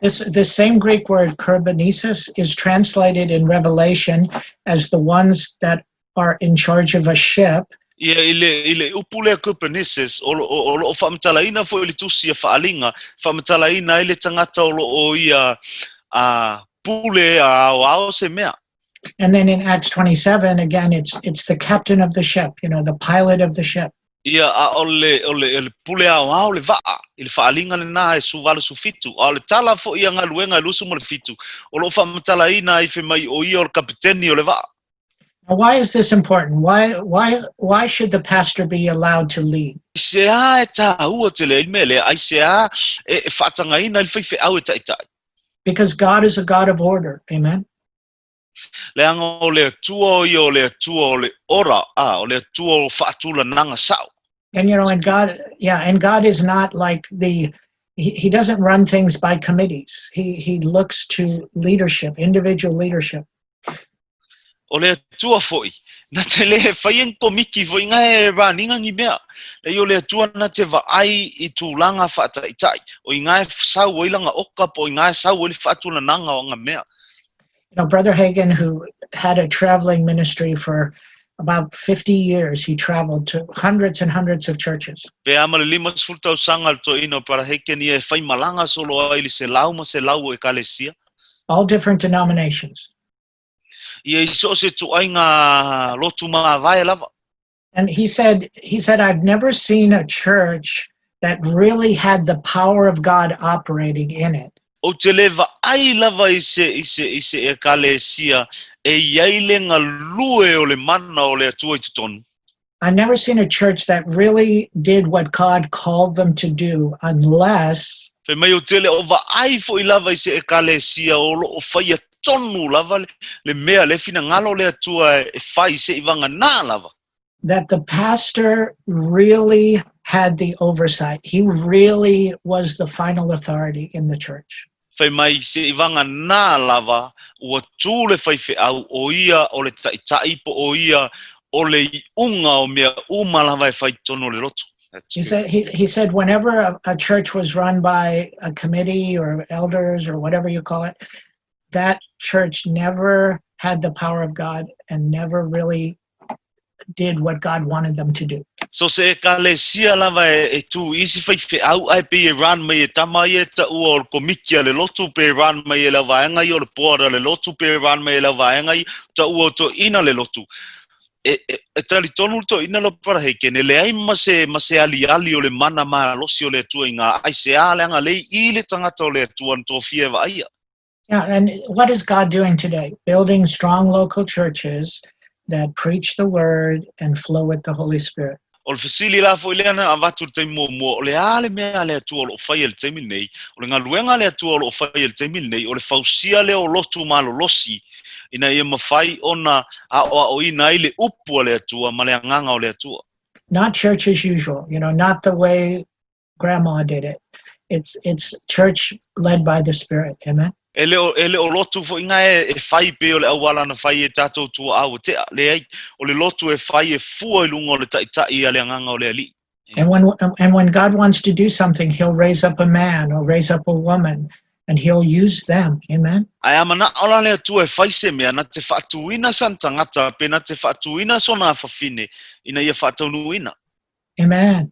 This same Greek word kurbanesis is translated in Revelation as the ones that are in charge of a ship. Ia ile upule kupanesis o lo whaamtalaina fo ili tusi a whaalinga, whaamtalaina ile tangata o ia pule Aoaoina se mea. And then in Acts 27, again, it's the captain of the ship, you know, the pilot of the ship. Ia ole pule Aoaoina le vaa, il whaalinga le nā e suvalu su fitu. A le tala fo ia Galuega lusu mo le fitu. O lo whaamtalaina I whi mai o ia o le kapiteni o le vaa. Now, why is this important? Why should the pastor be allowed to lead? Se a e tā ua te le mele, ai se a e whaatangaina il whaifeau e taitai. Because God is a God of order. Amen. Le anga o le tua o le tua o le ora, o le tua o whaatula nanga sao. And you know, and God is not like he doesn't run things by committees. He looks to leadership, individual leadership. O le tua foi, na te le whaien komiki foi ngā e rāninga ngi mea. Le o le tua na te vaai I tūlanga whaataitai. O I ngā e sau o ilanga oka po I ngā e sau o li whaatula nanga o ngā mea. You know, Brother Hagen, who had a traveling ministry for about 50 years, he traveled to hundreds and hundreds of churches. Pe ama le 50 tausanga le toina para heke ni e fai malanga solo ai le se lau ma se lau o ekalesia. All different denominations. Ia iso se tuainga lotu maavae lava. And he said, I've never seen a church that really had the power of God operating in it. O te leva ai lava i se ekalesia e iai le ngalue o le mana o le atua i tutonu. I've never seen a church that really did what God called them to do unless Pe mai o tele o va ai fo i lava i se ekalesia o lo o fai tonu lava le mea le fina ngalo le atua e fai se i vanga nā lava. that the pastor really had the oversight. He really was the final authority in the church. Fai mai se i vanga nā lava ua tū le fai fe au o ia o le taitai po o ia o le unga o mea uma lava e fai tonu le loto. He said whenever a church was run by a committee or elders or whatever you call it, that church never had the power of God and never really did what God wanted them to do. So se ekalesia lava e tu isi fai fe au ai pe e ran mai e tama e ta ua o komikia le lotu pe ran mai e lava enga i o le poara le lotu pe ran mai e lava enga i ta ua to ina le lotu. E tali tonu to ina lo para heke ne le ai ma se ali o le mana ma losi o le tua inga ai se ale anga le I le tangata o le tua nto fie va ia. Yeah, and what is God doing today? Building strong local churches that preach the word and flow with the Holy Spirit. O le fesili la fo ileana avatu te mo o le ale mea le atua o fai el te nei o le ngaluenga le atua o fai el te nei o le fausia le o lotu malo losi ina ia mafai ona Aoaoina i le upu le atua ma le anganga o le atua. Not church as usual, not the way grandma did it. It's church led by the Spirit. Amen. Ele o lotu fo inga e fai pe o le awala na fai e tatou tua au te le ai o le lotu e fai e fua I lunga o le taitai a le anganga o le ali. And when God wants to do something, he'll raise up a man or raise up a woman and he'll use them. Amen. Ai amana ola le tua e fai se mea na te whaatuina san tangata pe na te whaatuina sona fafine ina ia whaataunuina. Amen.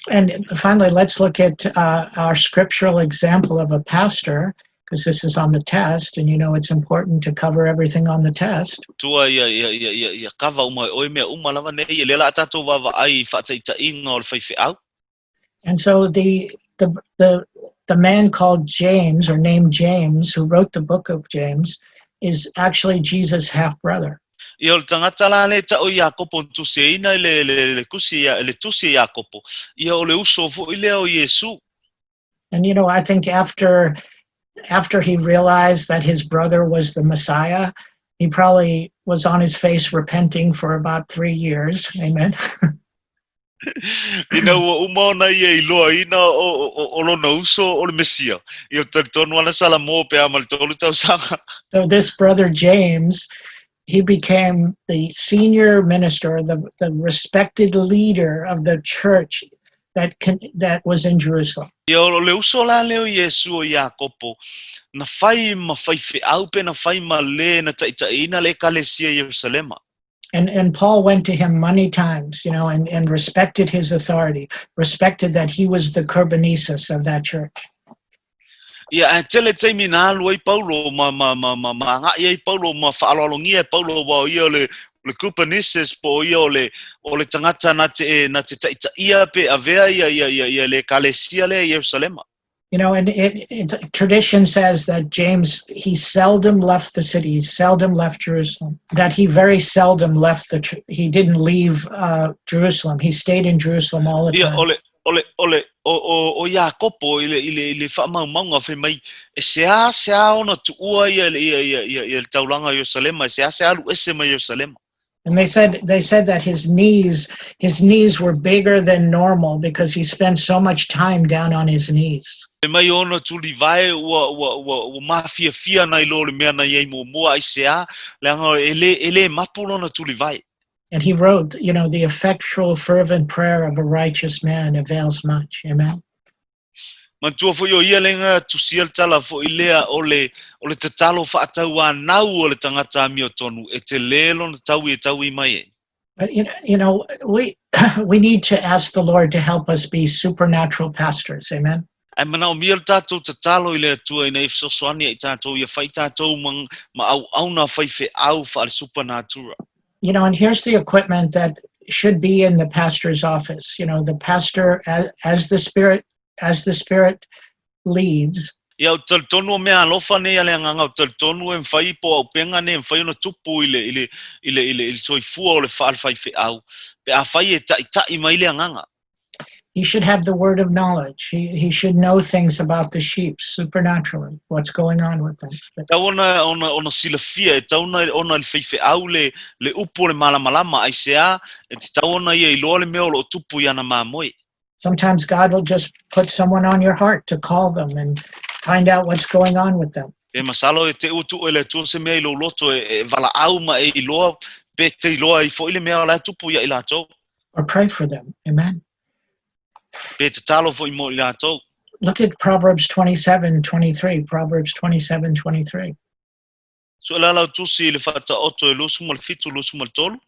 And finally, let's look at our scriptural example of a pastor, because this is on the test, and it's important to cover everything on the test. Tua ia kava uma o mea uma lava nei e lela tatou vava ai whaataitainga o le whaife au. And so the man called James, or named James, who wrote the book of James, is actually Jesus' half-brother. Ia o le tangata la le ta o Iakopo ntuseina le tusi Iakopo. Ia o le uso fo I lea o Iesu. And I think after he realized that his brother was the Messiah, he probably was on his face repenting for about 3 years. Amen. Ina ua umaona ia I loa ina o lona uso o le Mesia. Ia tonu ana sala mo pe amal tolu tausanga. So this brother James, he became the senior minister, the respected leader of the church that was in Jerusalem. Ia o le uso la leo Iesu o Iakopo na fai ma fai fe au pe na fai ma le na taitaina le ekalesia Jerusalema. And Paul went to him many times, and respected his authority, respected that he was the Korbanesis of that church. Ia tele taimi na alu ai Paulo ma nga ai Paulo ma faalolongia Paulo wa ia le Korbanesis po ia o le tangata na te taitaia pe avea ia le ekalesia le Jerusalema. And tradition says that James, he seldom left the city, he seldom left Jerusalem, that he very seldom left he didn't leave Jerusalem. He stayed in Jerusalem all the time. O Iakopo ile whaamaunga whi mai e sea ona tuua ia le taulanga Jerusalema, sea alu ese mai Jerusalema. And they said that his knees were bigger than normal because he spent so much time down on his knees. E mai ona tuli vai ua mafia fia na ilo le mea na iei mua ai sea le anga ele mapulo na tuli vai. And he wrote, the effectual fervent prayer of a righteous man avails much. Amen. Mantua fo yo ia lenga tusiel tala fo ilea o le tatalo whaatau anau o le tangata mi o tonu e te lelo na tau I mai e. But we we need to ask the Lord to help us be supernatural pastors. Amen. Ai mana o mia le tātou te talo i le atua i nei fesosoani i tātou ia whai tātou ma au na whaife au wha le supernatural. And here's the equipment that should be in the pastor's office. The pastor, as the Spirit leads. Ia o taltonu o Meaalofa nei ale anganga o taltonu e mwhai po au penga nei mwhai ona tupu i le soifua o le whaalwhaife au. Pe a whai e tai mai le anganga. He should have the word of knowledge. He should know things about the sheep supernaturally, what's going on with them. Tau ona silafia e tauna ona le whaife au le upo le malamalama ai sea e te tau ona ia i loa le mea o lo tupu i ana māmoe. Sometimes God will just put someone on your heart to call them and find out what's going on with them. E masalo e te utu e le tua se mea i lo loto e Valaauga ma e i loa pe te i loa i fo i le mea o la tupu ia i latou. Or pray for them. Amen. Pe te talo fo i mo i latou. Look at Proverbs 27:23. Proverbs 27:23. So e lalau tusi i le whata oto e lusu ma le fitu lusu ma le tolu.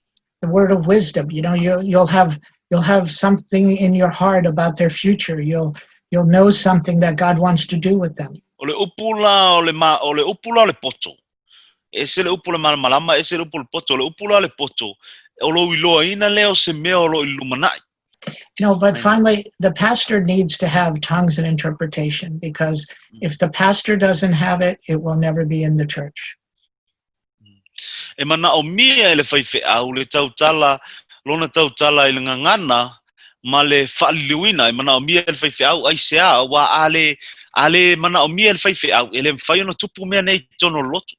The word of wisdom. You'll have something in your heart about their future. You'll know something that God wants to do with them. O le upula o le upula o le poto. E se le upula malamalama e se le upula poto. O le upula o le poto. O lo iloa ina leo se mea o lo ilumanai. But finally, the pastor needs to have tongues and interpretation, because if the pastor doesn't have it, it will never be in the church. E mana o mia e le whaife au le tautala, lona tautala i le ngangana, ma le faaliliuina, e mana o mia e le whaife au ai sea, wa ale mana o mia e le whaife au, e le mwhai ona tupu mea nei tono lotu.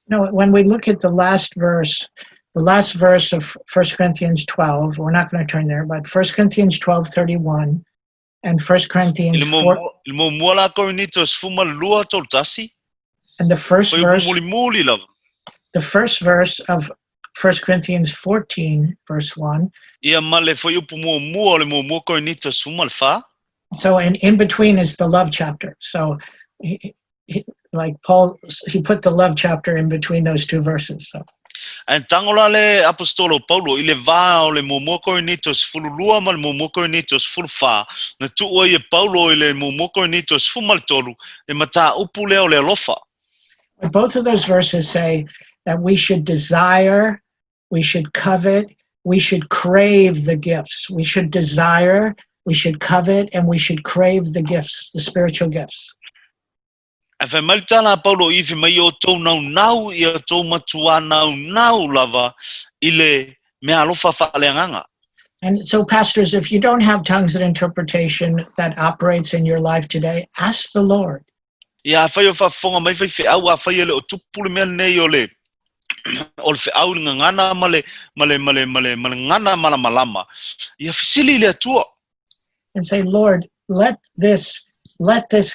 When we look at the last verse of 1 Corinthians 12, we're not going to turn there, but 1 Corinthians 12:31 and 1 Corinthians 4. Il mo mola Korinito es fuma lua tol tasi. And the first verse of 1 Corinthians 14, verse 1. Ia male foi upu mo le mo Korinito es fuma fa. So in between is the love chapter. So like Paul, he put the love chapter in between those two verses. So. And tangola le apostolo Paulo ile va o le mo Korinitos fululua mal mo Korinitos fulfa na tu o ye Paulo ile mo Korinitos fumal tolu e mata upule o le lofa. Both of those verses say that we should desire, we should covet, we should crave the gifts. We should desire, we should covet, and we should crave the gifts, the spiritual gifts. E whai maritana Paulo I whi mai o tau nau I o tau matua nau lava I le Meaalofa whaaleanganga. And so, pastors, if you don't have tongues and interpretation that operates in your life today, ask the Lord. Ia whai o whafonga mai whai whiau a whai ele o tupule mea nei o le whiau ngana male ngana malamalama. Ia whisili le atua. And say, Lord, let this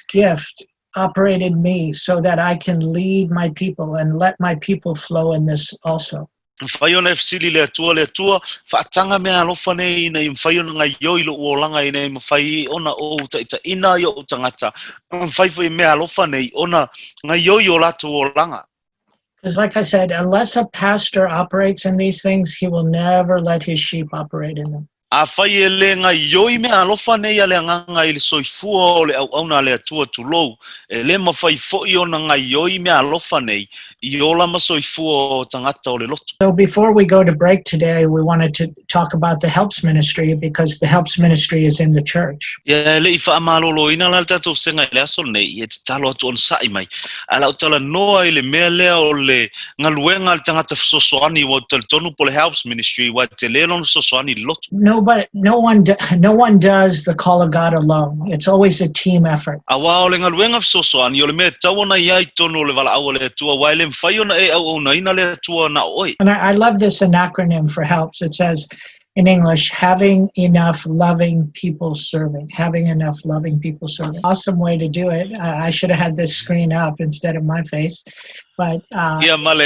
gift operate in me so that I can lead my people and let my people flow in this also. Whai ona whisili le atua, whaatanga Meaalofa nei nei whai ona ngai yoi lo uolanga I nei mawhai ona o taita ina yo o tangata. Whai Meaalofa nei ona ngai yoi o latu uolanga. Because like I said, unless a pastor operates in these things, he will never let his sheep operate in them. A whai e le ngai yoi Meaalofa nei ale anganga I le soifua o le Aoaoina le atua tulou. E le mawhai foi ona ngai yoi Meaalofa nei I ola ma soifua o tangata o le lotu. So before we go to break today, we wanted to talk about the helps ministry, because the helps ministry is in the church. Ia le I whaamalolo ina la tatou senga I le aso nei I te talo atu on sai mai. Ala o tala noa I le mea lea o le Galuega le tangata fesosoani wa tonu po le helps ministry wa te le lona fesosoani lotu. No one does the call of God alone. It's always a team effort. Awa o le Galuega fesosoani o le mea tawana iai tonu le Valaauga le atua wa le mwhai ona e Aoaoina le atua na oi. And I love this acronym for helps. It says in English, having enough loving people serving. Having enough loving people serving. Awesome way to do it. I should have had this screen up instead of my face. But yeah, male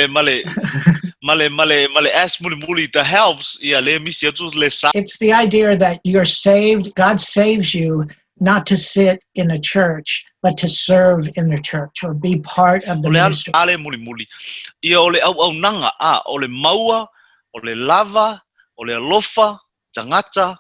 as muli the helps. Yeah, le misi atu le sa. It's the idea that you're saved. God saves you not to sit in a church, but to serve in the church or be part of the ministry. Ale muli. Ia ole au nanga ole maua, ole lava, o le alofa, tangata,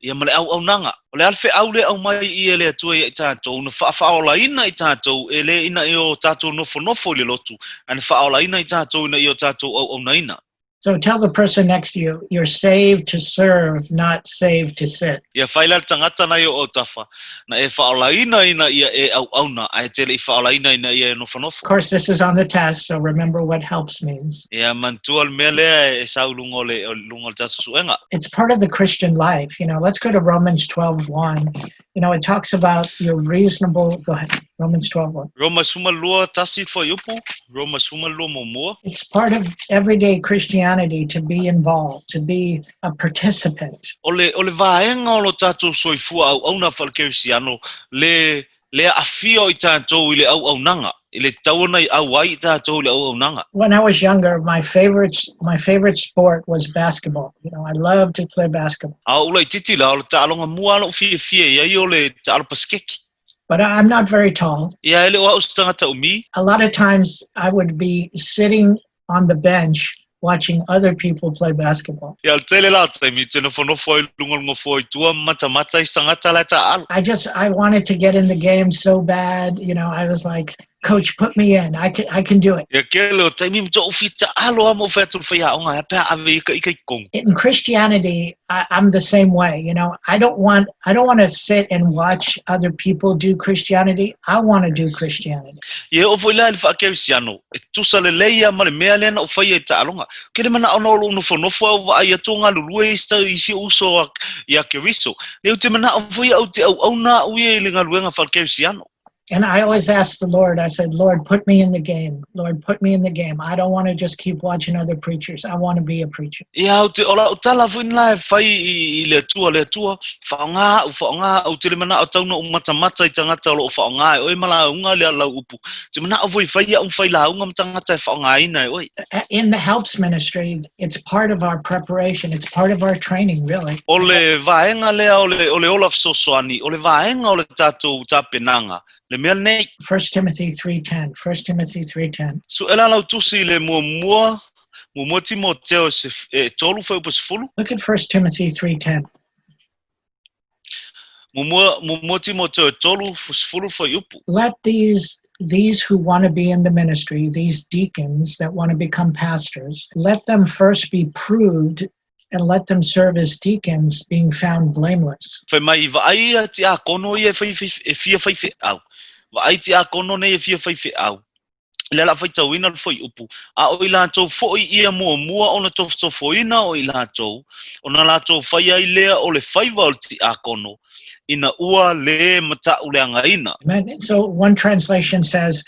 ia male au nanga. O le alfe au le au mai ia le atua ia i tātou, na whaaolaina i tātou, e le ina i o tātou nofo le lotu, ane whaaolaina i tātou ina i o tātou au naina. So tell the person next to you, you're saved to serve, not saved to sit. Ia whaila tangata na i o tafa, na e whaolaina ina ia e au na, ai tele i whaolaina ina ia e nofo. Of course, this is on the test, so remember what helps means. Ia mantua mea lea e sau lungo le tatu suenga. It's part of the Christian life. Let's go to Romans 12:1. It talks about your reasonable, go ahead, Romans 12:1. Roma suma lua tasi fo yupu, Roma suma lua momoa. It's part of everyday Christianity to be involved, to be a participant. Ole vaenga o lo tatu soifua au na falkerisiano, le afio i tātou i le au nanga. I le tauna i au ai i tātou i le au nanga. When I was younger, my favorite sport was basketball. I loved to play basketball. Ula i titi la, o le tālonga mua alo fie ia i o le tālo paskeki. But I'm not very tall. Ia ele o ausitangata umi. A lot of times I would be sitting on the bench watching other people play basketball. Ia tele la taimi tena fonofo i lungo fo i tua mata i sangata la ta'alo. I wanted to get in the game so bad. I was like, Coach, put me in. I can do it. Ia kele o taimi mto ufi ta'alo amo fetul faya onga hapa ave ika kong. In Christianity, I'm the same way. I don't want to sit and watch other people do Christianity. I want to do Christianity. Ia o foi la il fa kerisiano. E tusa le leia ma le mea lena o fai e ta'alonga. Kele mana ono lo nofo au ai atonga lulue i si uso ia keriso. Leo te mana o foi au te au na uie le ngaluenga fa kerisiano. And I always ask the Lord, I said, Lord, put me in the game. Lord, put me in the game. I don't want to just keep watching other preachers. I want to be a preacher. Ia o te ola o tala fuin la fai i le tua, whaonga o te le mana o tauna o mata i tangata o lo whaonga e oi mala unga le ala upu. Te mana o voi fai a fai la unga matangata e whaonga ina e oi. In the helps ministry, it's part of our preparation. It's part of our training, really. O le vaenga lea o le Olaf Sosoani, o le vaenga o le tātou tāpenanga. 1 Timothy 3:10. 1 Timothy 3:10. So ela lau tusi le mua Timoteo se tolu foi pos fulu. Look at 1 Timothy 3:10. Mua Timoteo tolu fulu foi upu. Let these who want to be in the ministry, these deacons that want to become pastors, let them first be proved and let them serve as deacons, being found blameless. Fai mai vai ti a kono ia fai fai au. Vai ti a kono nei fai au. Le la fai tauina foi upu. A o ila tau foi ia mua ona tau foina o ila tau. Ona la tau fai ai lea o le fai val ti a kono. Ina ua le mata uleanga ina. Amen. So one translation says,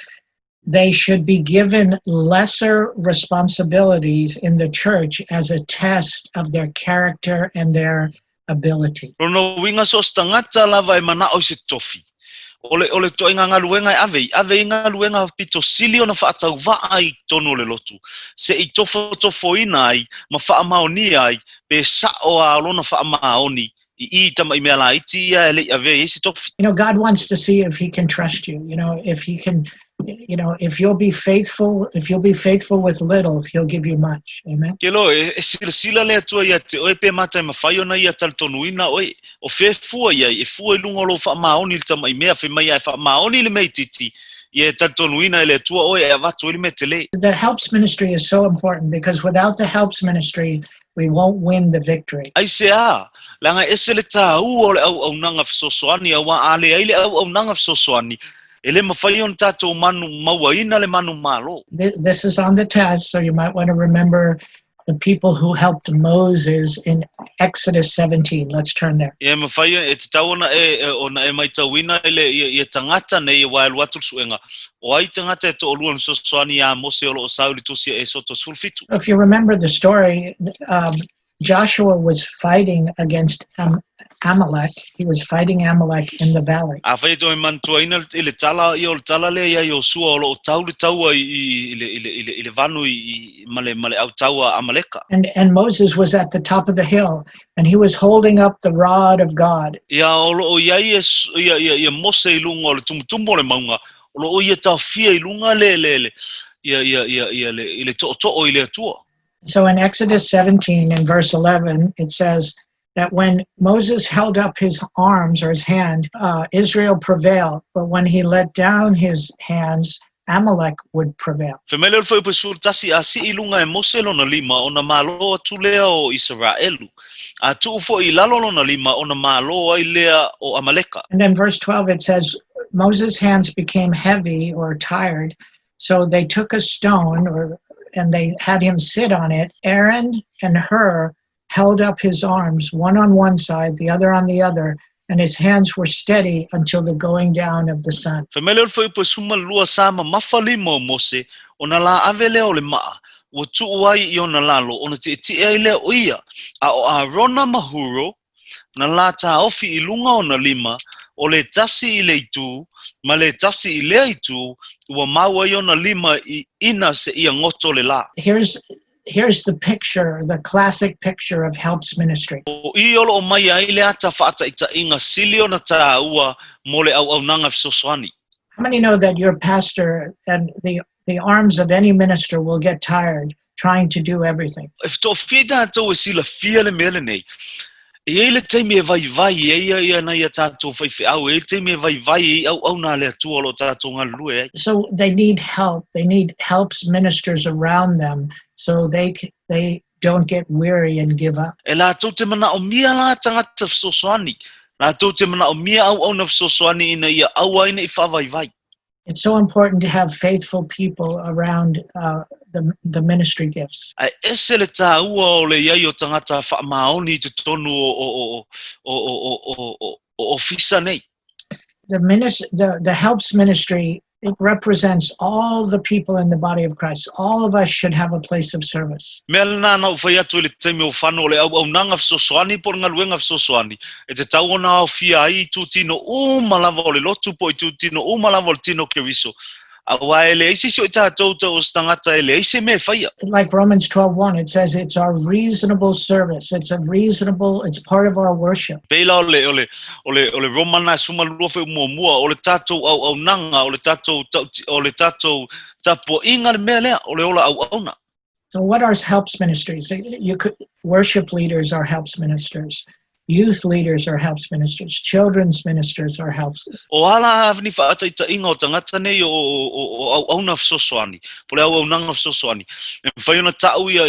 they should be given lesser responsibilities in the church as a test of their character and their ability. Rono winga so stangata lava e mana o se tofi. Ole to inga ngaluenga ave inga luenga pito silio na whaatau waa I tono le lotu. Se I tofo ina ai, ma wha maoni ai, pe sa o a lona wha maoni. I tama I mea la iti ia ele ave isi tofi. God wants to see if he can trust you. If he can, if you'll be faithful with little, he'll give you much. Amen. Kelo sila le atua ia te oe pe mata ma whai ona ia taltonuina oe. O fe fua ia, e fua lungo lo wha maoni le tama I mea fe mai ai wha maoni le mei titi. Ia taltonuina ele atua oe e avatu ele me tele. The helps ministry is so important because without the helps ministry, we won't win the victory. Ai se a, langa ese le tā o le au nanga fisosoani, awa ale ai le au nanga fisosoani. Ele mawhai on tātou manu mawaina le manu malo. This is on the test, so you might want to remember the people who helped Moses in Exodus 17. Let's turn there. Ia mawhai e te tauna ona e mai tauina ele tangata nei e wael watu suenga. O ai tangata e to olua fisosoani a Mose o lo sauli tusi e soto sulfitu. If you remember the story, Joshua was fighting against Amalek. He was fighting Amalek in the valley. A whai to e mantua ina ele tala I o tala le ia o sua o lo tauli taua ile vanu I male au taua Amaleka. And Moses was at the top of the hill, and he was holding up the rod of God. Ia o lo ia Mose I lunga o le tumutumo le maunga. O lo ia tau fia I lunga le ia le to o ile atua. So in Exodus 17 and verse 11, it says that when Moses held up his arms or his hand, Israel prevailed. But when he let down his hands, Amalek would prevail. Femelel foi pesul tasi a si ilunga e Mose lona lima ona malo tu lea o Israelu. A tu fo I lalo lona lima ona malo ai lea o Amaleka. And then verse 12, it says, Moses' hands became heavy or tired. So they took a stone and they had him sit on it. Aaron and Hur held up his arms, one on one side, the other on the other, and his hands were steady until the going down of the sun. Femelel foi pesuma lua sama mafalimo Mose ona la avele o le maa. O tu ai I ona lalo ona te ai lea o ia. A o Arona mahuro na la ta ofi ilunga ona lima o le tasi I le itu ma le tasi I lea itu ua maua I ona lima I ina se ia ngoto le la. Here's the picture, the classic picture of helps ministry. O I olo o mai ai le ata whaata ita inga sili ona ta ua mo le au nanga fisoswani. How many know that your pastor and the arms of any minister will get tired trying to do everything? If to fida to sila fia le mele nei. E le teime vai ia na ia tato faifeau e teime vai au na le tu olo tato ngalue. So they need help. They need helps ministers around them so they don't get weary and give up. E la to te mana o mia la tangata fisoswani. La to te mana o mia au na fisoswani ina ia Aoaoina I whawaiwai. It's so important to have faithful people around the ministry gifts. Ai ese le ta ua o le iai o tangata whaamaoni te tonu o fisa nei. The helps ministry, it represents all the people in the body of Christ. All of us should have a place of service. Mea lana na ufai atu le teime o whano le au nanga fisoswani por Galuega fisoswani. E te tau ona o fia ai tu tino malava o le lotu po I tu tino malava o le tino keriso. Awa ele isi so ita tauta o stangata ele isi me whaia. Like Romans 12:1, it says it's our reasonable service. It's part of our worship. Peila ole Romana suma lua fe mua ole tatou au nanga ole tatou tapo inga le mea lea ole ola Aoaoina. So what are helps ministries? Worship leaders are helps ministers. Youth leaders are helps ministers. Children's ministers are helps. O ala avni whaata ita inga o tangata nei o Aoaoina fisoswani. Pole Aoaoina fisoswani. E whaiona tau ia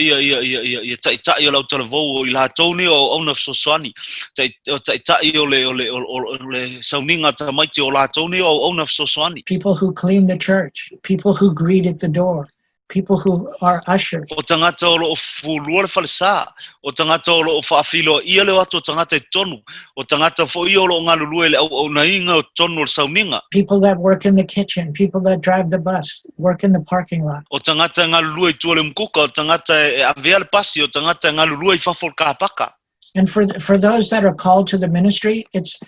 taitai o lau talavou o I la tauni o Aoaoina fisoswani. Taitai o le sauninga tamaiti o la tauni o Aoaoina fisoswani. People who clean the church. People who greet at the door. People who are ushers. O tangata o lo fulua le falesa, o tangata o lo faafilo ia le watu o tangata tonu, o tangata fo ia o lo ngalulue le au nainga o tonu o sauninga. People that work in the kitchen, people that drive the bus, work in the parking lot. O tangata ngalulue I tua le mkuka, o tangata avea le pasi, o tangata ngalulue I fafol kapaka. And for those that are called to the ministry, it's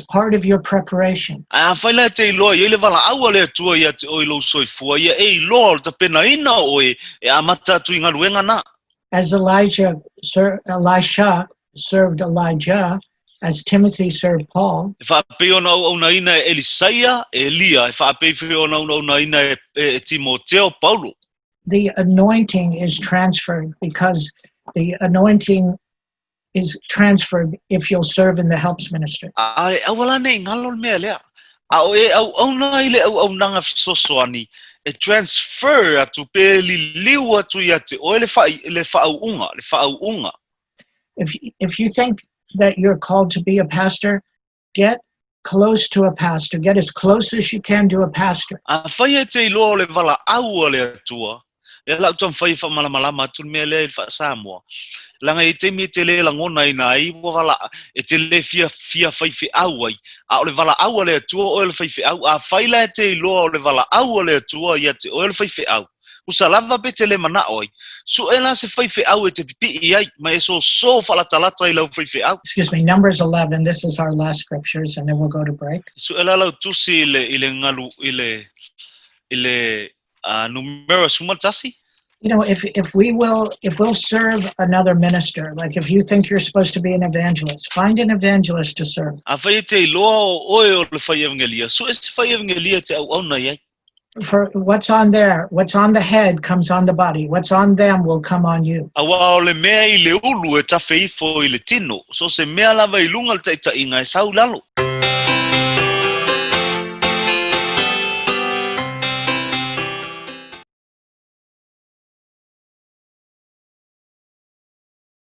part of your preparation. A faila te loa ia le Valaauga le tua ia te oilo soifua ia loa te pena ina o e amata tu Galuega na. As Elisha served Elijah, as Timothy served Paul. E whaape ona au ina Elisaia, Elia, e whaape ona au ina Timoteo, Paulo. The anointing is transferred because the anointing is transferred if you'll serve in the helps ministry. Ai awala nei ngalol mea lea. Au au na ile au nanga fisoswani e transfer atu pe liu atu ia te o le whaauunga. If you think that you're called to be a pastor, get close to a pastor. Get as close as you can to a pastor. A whaia te ilo le Valaauga le atua. Le lau tam whai whamalama atu mea le Samoa. Langa e te mi te le langona ina ai wala e te le fia faifeau ai a o le Valaauga le atua o le faifeau a faila te loa o le Valaauga le atua ia te o le faifeau usalava pe te le mana oi su ela se faifeau e te pipi ai ma e so falatalata I lau faifeau. Excuse me, Numbers 11, this is our last scriptures and then we'll go to break. Su ela lau tusi ile ngalu ile numero sumaltasi. You know, if we'll serve another minister, like if you think you're supposed to be an evangelist, find an evangelist to serve. A fai te loa o le fai evangelia. So es fai evangelia te au na ia. For what's on there, what's on the head comes on the body. What's on them will come on you. Aua o le mea i le ulu e tawhai fo i le tino, so se mea lava i lunga le taitainga e sau lalo.